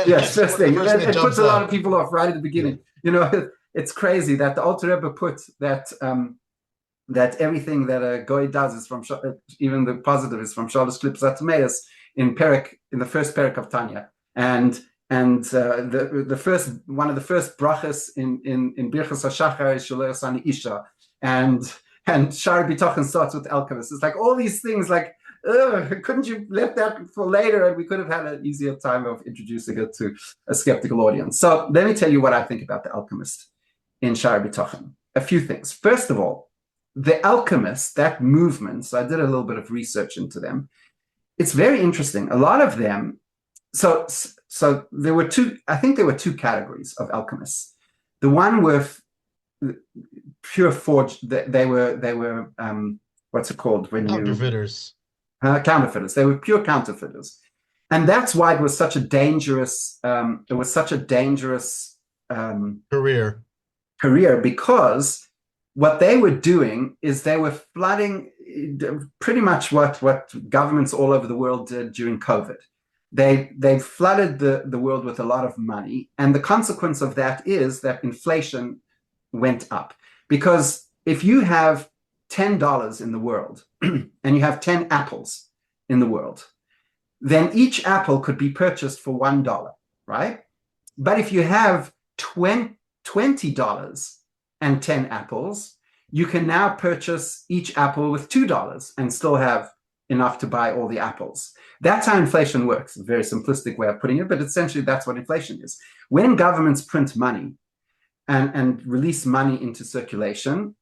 Yes, first thing. It puts a lot of people off right at the beginning. It's crazy that the Alter Rebbe put that everything that a goy does is from, even the positive is from Shalosh Klipos HaTameos in the first parak of Tanya, and the first one of the first brachas in Birchas HaShachar is Sholeh Sani Isha, and Shar Habitochon starts with alchemists. It's like all these things like. Couldn't you left that for later, and we could have had an easier time of introducing it to a skeptical audience. So let me tell you what I think about the alchemist in Shar Habitochon. A few things. First of all, the alchemists, that movement, so I did a little bit of research into them. It's very interesting. A lot of them, so there were two categories of alchemists. The one with pure forged, they were what's it called? Counterfeiters. Counterfeiters. They were pure counterfeiters, and that's why it was such a dangerous. Career, because what they were doing is they were flooding pretty much what governments all over the world did during COVID. They flooded the world with a lot of money, and the consequence of that is that inflation went up. Because if you have $10 in the world and you have 10 apples in the world, then each apple could be purchased for $1, right? But if you have $20 and 10 apples, you can now purchase each apple with $2 and still have enough to buy all the apples. That's how inflation works. A very simplistic way of putting it, but essentially that's what inflation is. When governments print money and release money into circulation,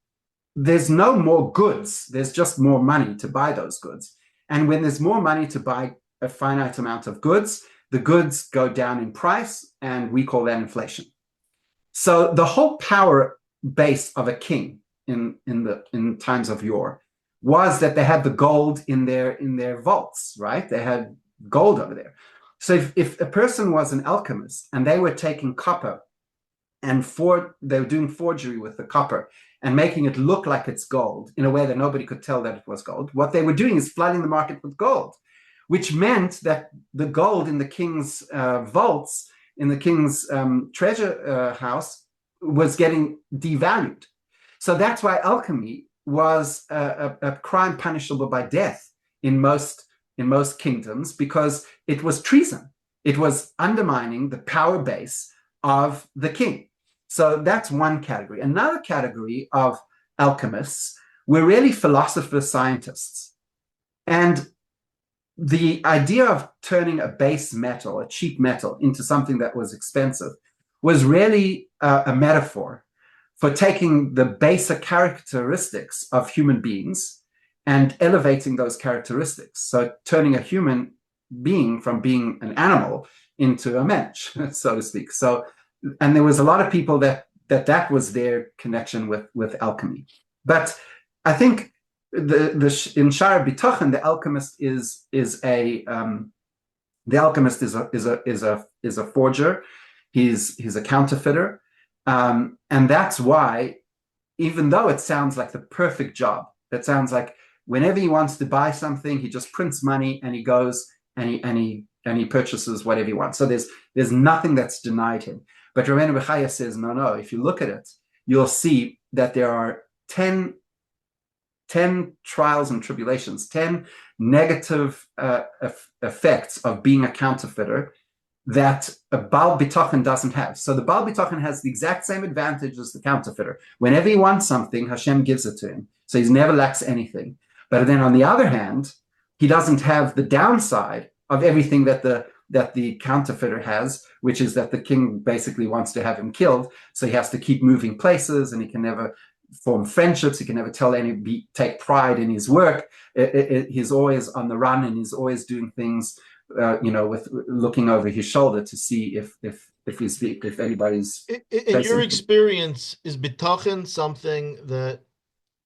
there's no more goods. There's just more money to buy those goods. And when there's more money to buy a finite amount of goods, the goods go down in price, and we call that inflation. So the whole power base of a king in times of yore was that they had the gold in their vaults, right? They had gold over there. So if a person was an alchemist and they were taking copper and they were doing forgery with the copper and making it look like it's gold in a way that nobody could tell that it was gold, what they were doing is flooding the market with gold, which meant that the gold in the king's vaults, in the king's treasure house, was getting devalued. So that's why alchemy was a crime punishable by death in most kingdoms, because it was treason. It was undermining the power base of the king. So that's one category. Another category of alchemists were really philosophers, scientists. And the idea of turning a base metal, a cheap metal, into something that was expensive was really a metaphor for taking the basic characteristics of human beings and elevating those characteristics. So turning a human being from being an animal into a mensch, so to speak. So, and there was a lot of people that was their connection with alchemy. But I think in Shar Habitochon, the alchemist is a forger. He's a counterfeiter, and that's why, even though it sounds like the perfect job, it sounds like whenever he wants to buy something, he just prints money and he goes and he purchases whatever he wants. So there's nothing that's denied him. But Rabbeinu Bechaya says, no, if you look at it, you'll see that there are 10 trials and tribulations, 10 negative effects of being a counterfeiter that a Baal bitachon doesn't have. So the Baal bitachon has the exact same advantage as the counterfeiter. Whenever he wants something, Hashem gives it to him. So he never lacks anything. But then on the other hand, he doesn't have the downside of everything that the counterfeiter has, which is that the king basically wants to have him killed. So he has to keep moving places, and he can never form friendships. He can never take pride in his work. He's always on the run, and he's always doing things, with looking over his shoulder to see if anybody's. In your experience, is bitachon something that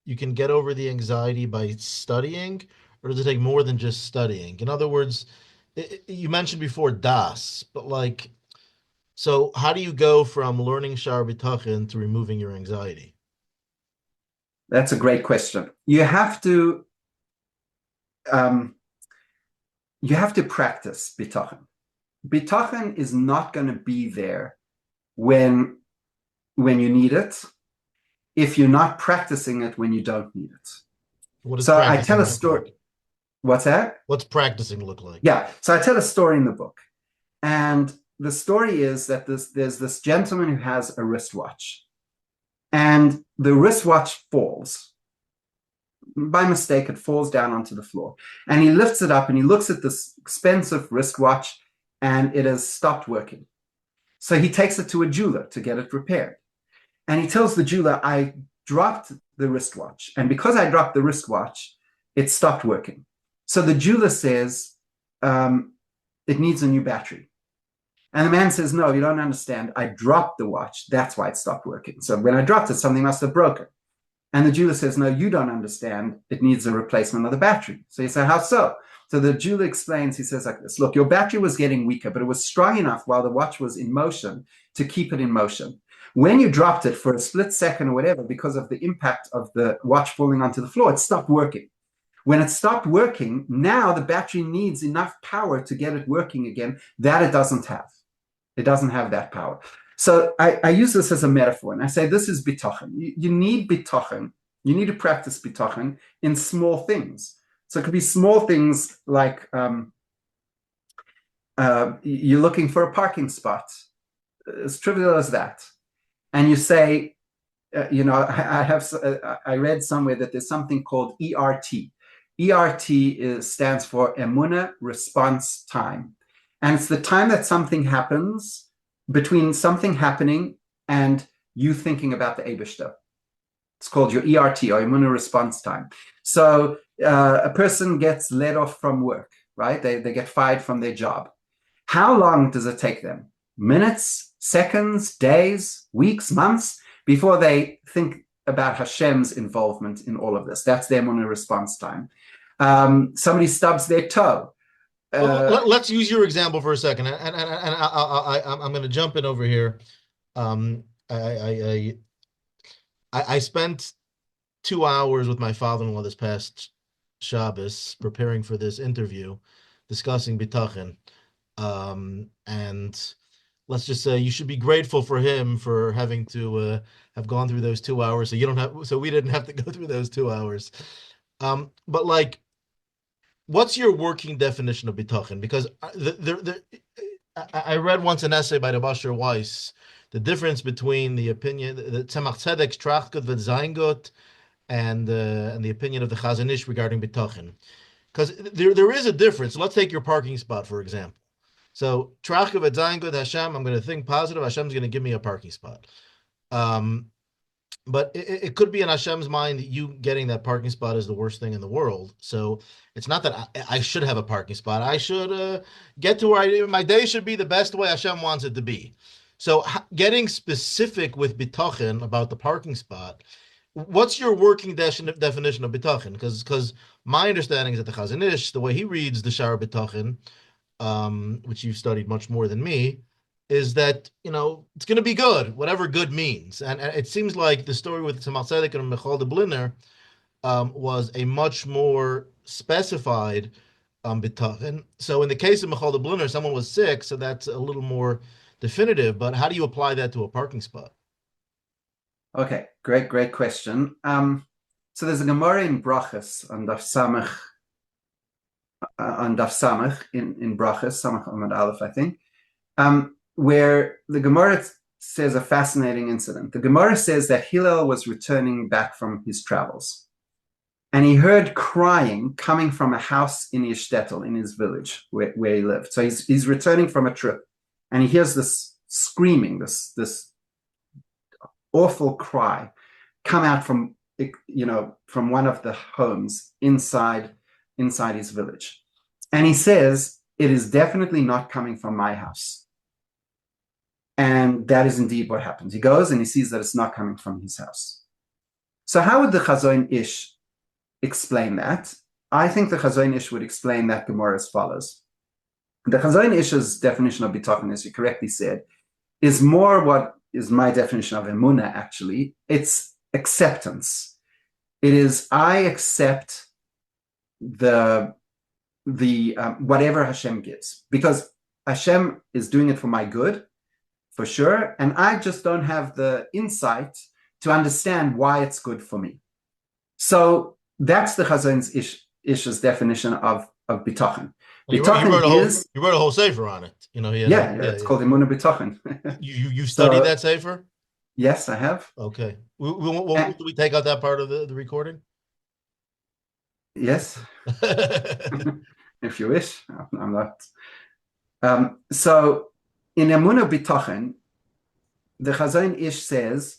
you can get over the anxiety by studying, or does it take more than just studying? In other words, you mentioned before das, but so how do you go from learning Shar Habitochon to removing your anxiety? That's a great question. You have to practice bitachon. Bitachon is not going to be there when you need it, if you're not practicing it when you don't need it. So I tell a story. Like? What's that? What's practicing look like? Yeah. So I tell a story in the book. And the story is that there's this gentleman who has a wristwatch. And the wristwatch falls. By mistake, it falls down onto the floor. And he lifts it up and he looks at this expensive wristwatch, and it has stopped working. So he takes it to a jeweler to get it repaired. And he tells the jeweler, I dropped the wristwatch. And because I dropped the wristwatch, it stopped working. So the jeweler says, it needs a new battery. And the man says, no, you don't understand. I dropped the watch. That's why it stopped working. So when I dropped it, something must have broken. And the jeweler says, no, you don't understand. It needs a replacement of the battery. So he said, how so? So the jeweler explains, he says like this, look, your battery was getting weaker, but it was strong enough while the watch was in motion to keep it in motion. When you dropped it for a split second or whatever, because of the impact of the watch falling onto the floor, it stopped working. When it stopped working, now the battery needs enough power to get it working again that it doesn't have. It doesn't have that power. So I use this as a metaphor, and I say this is bitachon. You need bitachon. You need to practice bitachon in small things. So it could be small things like you're looking for a parking spot, as trivial as that. And you say, I read somewhere that there's something called ERT. stands for Emunah Response Time. And it's the time that something happens between something happening and you thinking about the Eibishter. It's called your ERT, or Emunah Response Time. So a person gets let off from work, right? They get fired from their job. How long does it take them? Minutes, seconds, days, weeks, months, before they think about Hashem's involvement in all of this? That's their Emunah Response Time. Somebody stubs their toe. Let's use your example for a second, and I'm going to jump in over here. I spent 2 hours with my father-in-law this past Shabbos preparing for this interview, discussing bitachon, and let's just say you should be grateful for him for having to have gone through those 2 hours, so we didn't have to go through those 2 hours. But like, what's your working definition of bitachon? Because I read once an essay by the Basher Weiss, the difference between the opinion, the Tzemach Tzedek's Trachgut v'Zayngut, and the opinion of the Chazon Ish regarding bitachon. Because there is a difference. Let's take your parking spot, for example. So, Trachgut v'Zayngut, Hashem, I'm going to think positive, Hashem's going to give me a parking spot. But it could be in Hashem's mind that you getting that parking spot is the worst thing in the world. So it's not that I should have a parking spot. I should get to where my day should be the best way Hashem wants it to be. So getting specific with bitachon about the parking spot, what's your working definition of bitachon? Because my understanding is that the Chazon Ish, the way he reads the Shar Habitochon, which you've studied much more than me, is that, it's going to be good, whatever good means. And it seems like the story with Tzemach Tzedek and Michal de Bliner was a much more specified bitachon. So in the case of Michal de Bliner, someone was sick, so that's a little more definitive. But how do you apply that to a parking spot? Okay, great question. So there's a Gemara in Brachas on Daf Samach, in Brachas, Samach Amad Aleph, I think, where the Gemara says a fascinating incident. The Gemara says that Hillel was returning back from his travels, and he heard crying coming from a house in his shtetl, in his village where he lived. So he's returning from a trip, and he hears this screaming, this awful cry come out from one of the homes inside his village. And he says, it is definitely not coming from my house. And that is indeed what happens. He goes and he sees that it's not coming from his house. So how would the Chazon Ish explain that? I think the Chazon Ish would explain that Gemara as follows. The Chazon Ish's definition of bitachon, as you correctly said, is more what is my definition of emunah, actually. It's acceptance. It is, I accept the whatever Hashem gives, because Hashem is doing it for my good, for sure, and I just don't have the insight to understand why it's good for me. So that's the Chazon Ish's definition of bitachon. You wrote a whole sefer on it. It's called Emunah Bitachon. You studied that sefer? Yes, I have. Okay. Will we take out that part of the recording? Yes. If you wish. I'm not. So in Emunah Bitachon, the Chazon Ish says,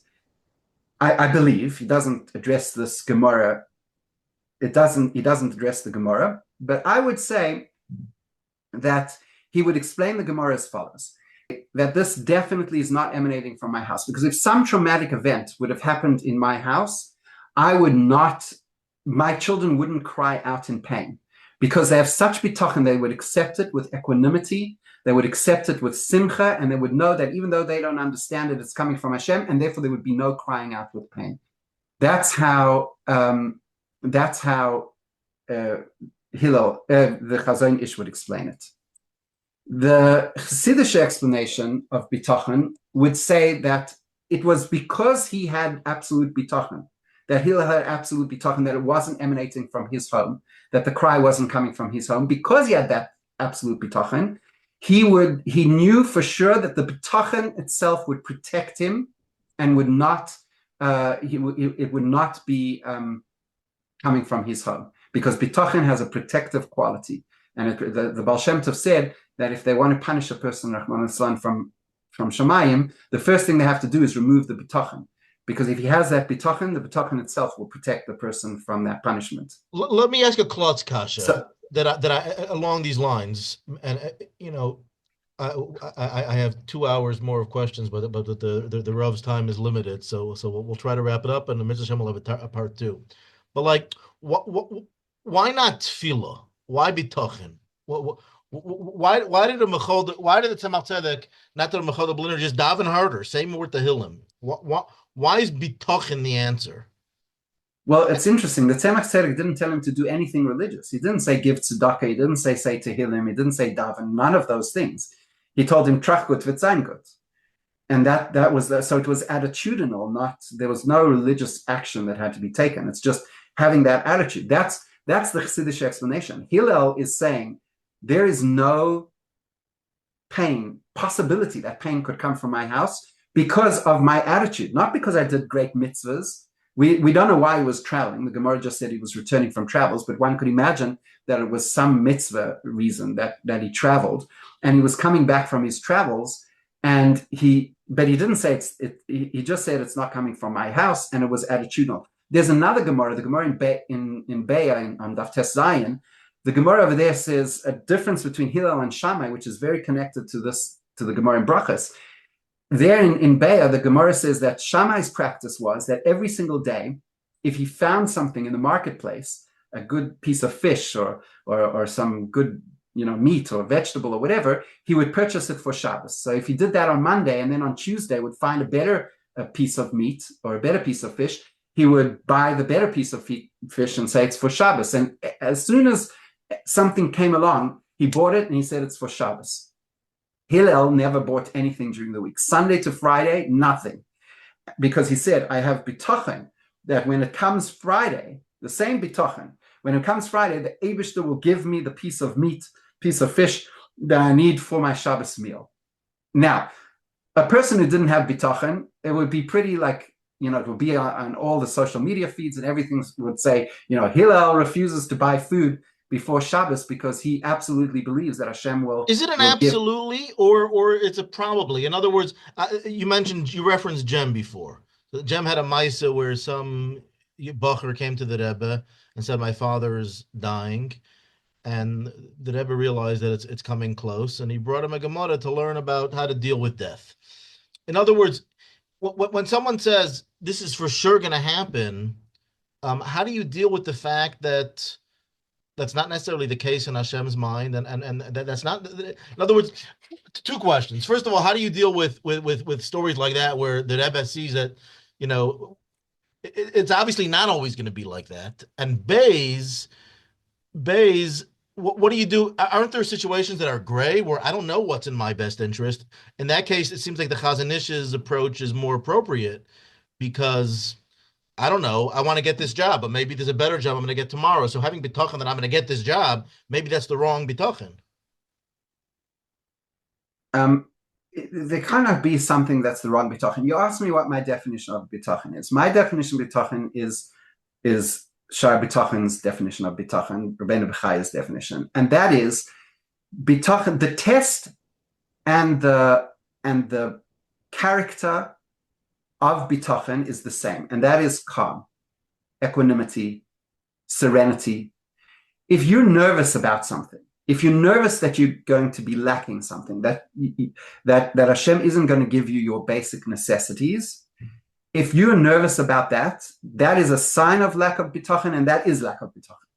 I believe, he doesn't address this Gemara. He doesn't address the Gemara, but I would say that he would explain the Gemara as follows, that this definitely is not emanating from my house, because if some traumatic event would have happened in my house, my children wouldn't cry out in pain, because they have such bitachon, they would accept it with equanimity, they would accept it with simcha, and they would know that even though they don't understand it, it's coming from Hashem, and therefore there would be no crying out with pain. That's how Hillel, the Chazon Ish, would explain it. The Chassidish explanation of bitachon would say that it was because he had absolute bitachon, that Hillel had absolute bitachon, that it wasn't emanating from his home, that the cry wasn't coming from his home. Because he had that absolute bitachon, he knew for sure that the bitachon itself would protect him and would not, it would not be coming from his home. because bitachon has a protective quality. And the Baal Shem Tov said that if they want to punish a person, Rahman al from Shamayim, the first thing they have to do is remove the bitachon. Because if he has that bitachon, the bitachon itself will protect the person from that punishment. Let me ask a klotz kasha that I along these lines, and I have 2 hours more of questions, but the Rav's time is limited, so we'll try to wrap it up, and the Mitzvah Shem will have a part 2. But like, why not tefillah? Why bitachon? Why did the Tzemach Tzedek, not the Mechol Bliner, just daven harder? Same with the Hillim. Why is bitachon the answer? Well, it's interesting. The Tzemach Tzedek didn't tell him to do anything religious. He didn't say give tzedakah. He didn't say Tehillim. He didn't say daven. None of those things. He told him trach gut v'tzayin gut. And that was so it was attitudinal. There was no religious action that had to be taken. It's just having that attitude. That's the Chassidish explanation. Hillel is saying there is no possibility that pain could come from my house because of my attitude, not because I did great mitzvahs. We don't know why he was traveling. The Gemara just said he was returning from travels, but one could imagine that it was some mitzvah reason that he traveled, and he was coming back from his travels, but he didn't say he just said it's not coming from my house, and it was attitudinal. There's another Gemara, the Gemara in Be'ah on Daf Tes Zayin. The Gemara over there says a difference between Hillel and Shammai, which is very connected to the Gemara in Brachas. There in Be'ah, the Gemara says that Shammai's practice was that every single day, if he found something in the marketplace, a good piece of fish or some good meat or vegetable or whatever, he would purchase it for Shabbos. So if he did that on Monday and then on Tuesday would find a better piece of meat or a better piece of fish, he would buy the better piece of fish and say it's for Shabbos. And as soon as something came along, he bought it and he said it's for Shabbos. Hillel never bought anything during the week. Sunday to Friday, nothing. Because he said, I have bitachon, that when it comes Friday, the same bitachon, when it comes Friday, the Eibishter will give me the piece of meat, piece of fish that I need for my Shabbos meal. Now, a person who didn't have bitachon, it would be pretty like, it would be on all the social media feeds and everything would say, Hillel refuses to buy food before Shabbos because he absolutely believes that Hashem will. Is it an absolutely or it's a probably? In other words, you referenced Jem before. So Jem had a Maisa where some Bacher came to the Rebbe and said, my father is dying. And the Rebbe realized that it's coming close. And he brought him a Gemara to learn about how to deal with death. In other words, when someone says this is for sure going to happen, how do you deal with the fact that that's not necessarily the case in Hashem's mind, and that's not. In other words, 2 questions. First of all, how do you deal with stories like that where the Rebbe sees that, it's obviously not always going to be like that? And Bays, what do you do? Aren't there situations that are gray where I don't know what's in my best interest? In that case, it seems like the Chazon Ish's approach is more appropriate because I don't know, I want to get this job, but maybe there's a better job I'm going to get tomorrow. So having bitachon that I'm going to get this job, maybe that's the wrong bitachon. There cannot be something that's the wrong bitachon. You asked me what my definition of bitachon is. My definition of bitachon is Shar Habitochon's definition of bitachon, Rabbeinu Bechai's definition, and that is bitachon. The test and the character of bitachon is the same, and that is calm, equanimity, serenity. If you're nervous about something, if you're nervous that you're going to be lacking something, that Hashem isn't going to give you your basic necessities, if you're nervous about that, that is a sign of lack of bitachon, and that is lack of bitachon.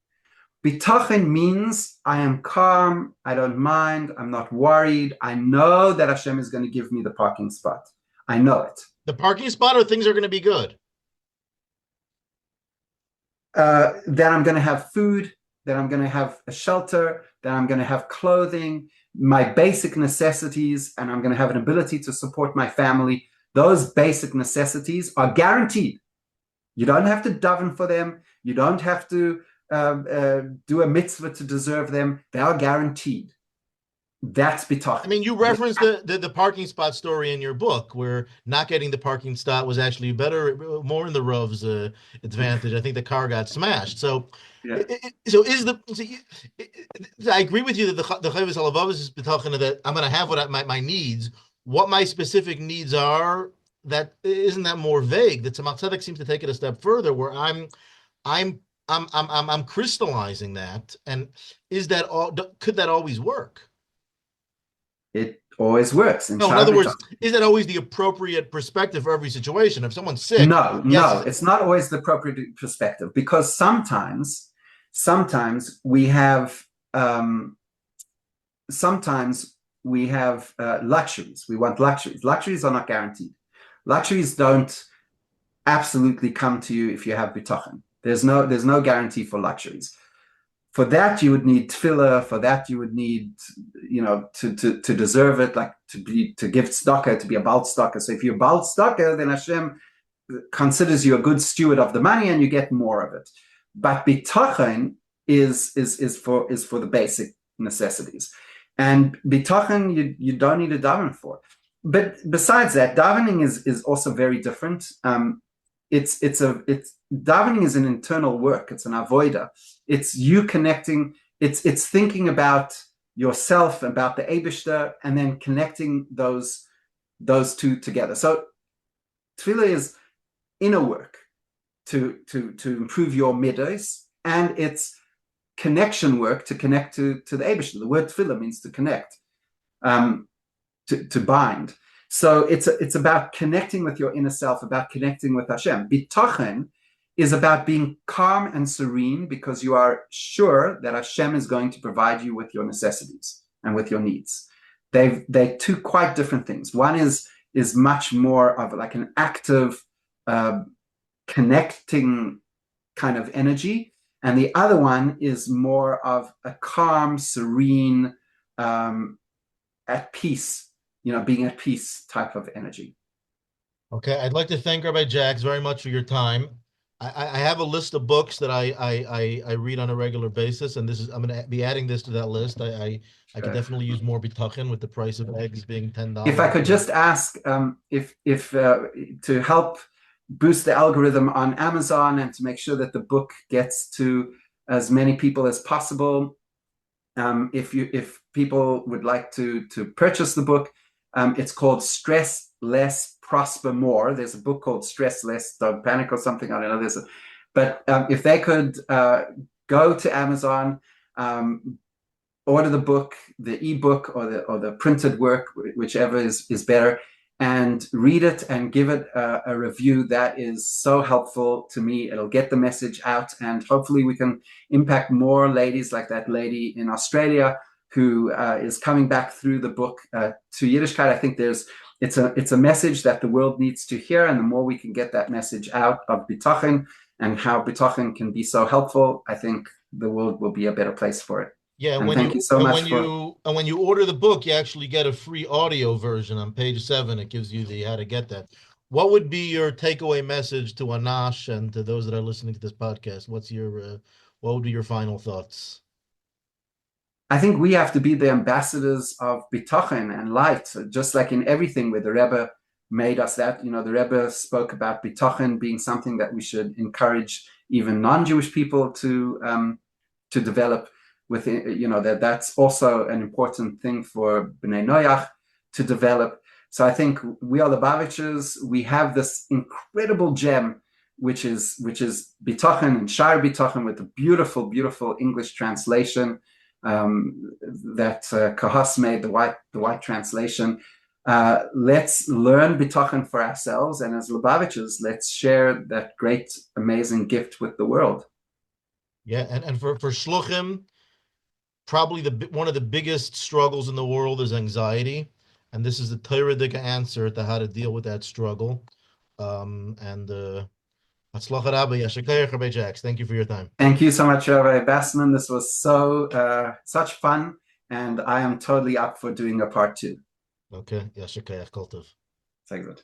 Bitachon means I am calm, I don't mind, I'm not worried, I know that Hashem is going to give me the parking spot. I know it. The parking spot, or things are going to be good? That I'm going to have food, that I'm going to have a shelter, that I'm going to have clothing, my basic necessities, and I'm going to have an ability to support my family. Those basic necessities are guaranteed. You don't have to daven for them. You don't have to do a mitzvah to deserve them. They are guaranteed. that's bitachon. I mean, you referenced the parking spot story in your book, where not getting the parking spot was actually better, more in the Rov's advantage. I think the car got smashed. So, Yeah. I agree with you that the chayvus halavavos is bitachon, that I'm going to have what my needs. What my specific needs are, that isn't that more vague. The Tzemach Tzedek seems to take it a step further, where I'm crystallizing that. And is that all? Could that always work? It always works. No, in other words, is that always the appropriate perspective for every situation? If someone's sick, no, it's not always the appropriate perspective, because sometimes we have luxuries. We want luxuries. Luxuries are not guaranteed. Luxuries don't absolutely come to you if you have bitachon. There's no guarantee for luxuries. For that, you would need tefillah. For that, you would need, to deserve it, like to give tzedakah, to be a bal tzedakah. So if you're bal tzedakah, then Hashem considers you a good steward of the money, and you get more of it. But bitachon is for the basic necessities, and bitachon you don't need a daven for. But besides that, davening is also very different. Davening is an internal work. It's an avodah. It's you connecting. It's thinking about yourself, about the Eibishter, and then connecting those two together. So tefillah is inner work to improve your midos, and it's connection work to connect to the Eibishter. The word tefillah means to connect, to bind. So it's about connecting with your inner self, about connecting with Hashem. Bitachon is about being calm and serene, because you are sure that Hashem is going to provide you with your necessities and with your needs. They're two quite different things. One is much more of like an active, connecting kind of energy, and the other one is more of a calm, serene, at peace. Being at peace type of energy. Okay, I'd like to thank Rabbi Jacks very much for your time. I have a list of books that I read on a regular basis, and I'm going to be adding this to that list. I could definitely use more bitachon with the price of eggs being $10. If I could just ask, if to help boost the algorithm on Amazon and to make sure that the book gets to as many people as possible, if people would like to purchase the book. It's called Stress Less, Prosper More. There's a book called Stress Less, Don't Panic or something. I don't know. But if they could go to Amazon, order the book, the ebook or the printed work, whichever is better, and read it and give it a review, that is so helpful to me. It'll get the message out, and hopefully we can impact more ladies like that lady in Australia who is coming back through the book to Yiddishkeit. I think it's a message that the world needs to hear, and the more we can get that message out of bitachon and how bitachon can be so helpful, I think the world will be a better place for it. Yeah, and thank you so much when you order the book, you actually get a free audio version on page 7. It gives you how to get that. What would be your takeaway message to Anash and to those that are listening to this podcast? What would be your final thoughts? I think we have to be the ambassadors of bitachon and light, just like in everything where the Rebbe made us that. The Rebbe spoke about bitachon being something that we should encourage even non-Jewish people to develop. That's also an important thing for Bnei Noach to develop. So I think we are lubavitchers. We have this incredible gem, which is bitachon and Shar Habitochon, with a beautiful, beautiful English translation that Kahas made, the white translation. Let's learn bitachon for ourselves, and as lubavitchers, let's share that great, amazing gift with the world. Yeah, and for shluchim, probably one of the biggest struggles in the world is anxiety, and this is the Torah answer to how to deal with that struggle. Rabbi Jacks, thank you for your time. Thank you so much, Rabbi Bais Din. This was such fun, and I am totally up for doing a part 2. Okay, Kultiv. Very good.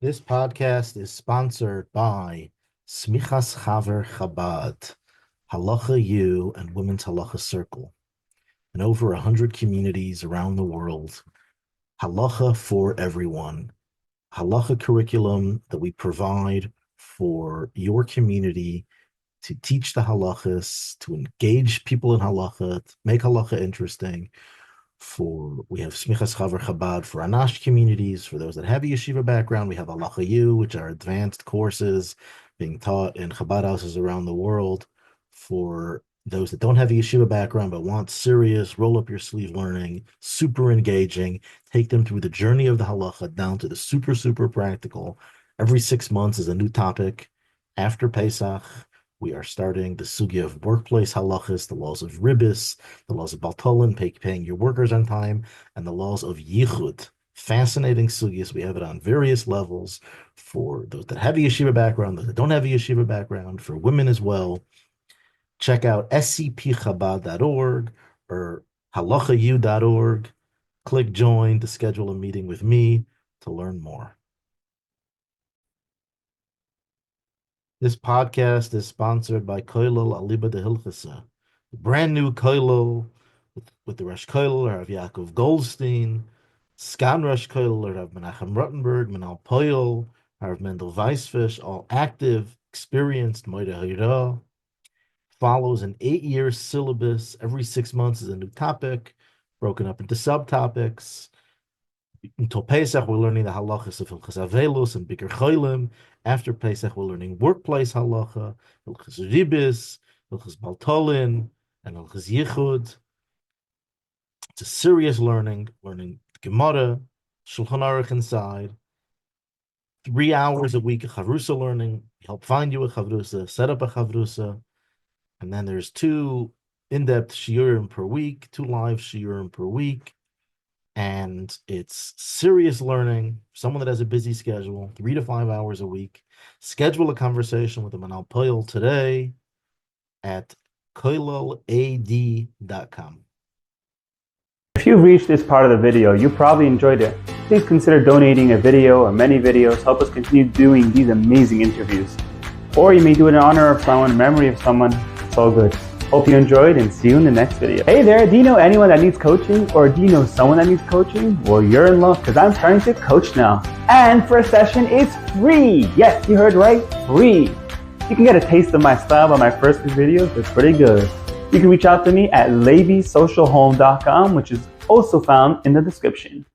This podcast is sponsored by Smichas Chaver Chabad, Halacha U and Women's Halacha Circle. in over 100 communities around the world. Halacha for everyone. Halacha curriculum that we provide for your community to teach the halachas, to engage people in halacha, to make halacha interesting. We have Smichas Chaver Chabad for Anash communities. For those that have a yeshiva background, we have Halacha U, which are advanced courses being taught in Chabad houses around the world. For those that don't have a yeshiva background but want serious, roll up your sleeve learning, super engaging, take them through the journey of the halacha down to the super, super practical. Every 6 months is a new topic. After Pesach, we are starting the sugya of workplace halachas, the laws of ribis, the laws of baltolin, paying your workers on time, and the laws of yichud. Fascinating sugyas. We have it on various levels for those that have a yeshiva background, those that don't have a yeshiva background, for women as well. Check out scpchabad.org or halachayu.org. Click join to schedule a meeting with me to learn more. This podcast is sponsored by Kollel Aliba de Hilchasa, a brand new Kollel with the Rosh Kollel, Rav Yaakov Goldstein, Sgan Rosh Kollel, Rav Menachem Rottenberg, Menal Poyel, Rav Mendel Weisfish, all active, experienced Moide Hayra. Follows an 8-year syllabus. Every 6 months is a new topic, broken up into subtopics. Until Pesach, we're learning the halachas of Hilchas Avelus and Bikur Cholim. After Pesach, we're learning workplace halacha, Hilchas Ribis, Hilchas Baltolin, and Hilchas Yichud. It's a serious learning Gemara, Shulchan Aruch inside. 3 hours a week of Chavrusa learning. We help find you a Chavrusa, set up a Chavrusa. And then there's 2 in-depth shiurim per week, 2 live shiurim per week. And it's serious learning. Someone that has a busy schedule, 3 to 5 hours a week. Schedule a conversation with the Manal Poyel today at kolelad.com. If you've reached this part of the video, you probably enjoyed it. Please consider donating a video or many videos to help us continue doing these amazing interviews. Or you may do it in honor of someone, in memory of someone. It's all good. Hope you enjoyed and see you in the next video. Hey there, do you know anyone that needs coaching? Or do you know someone that needs coaching? Well, you're in luck because I'm starting to coach now. And first session is free. Yes, you heard right, free. You can get a taste of my style by my first few videos. They're pretty good. You can reach out to me at levisocialhome.com, which is also found in the description.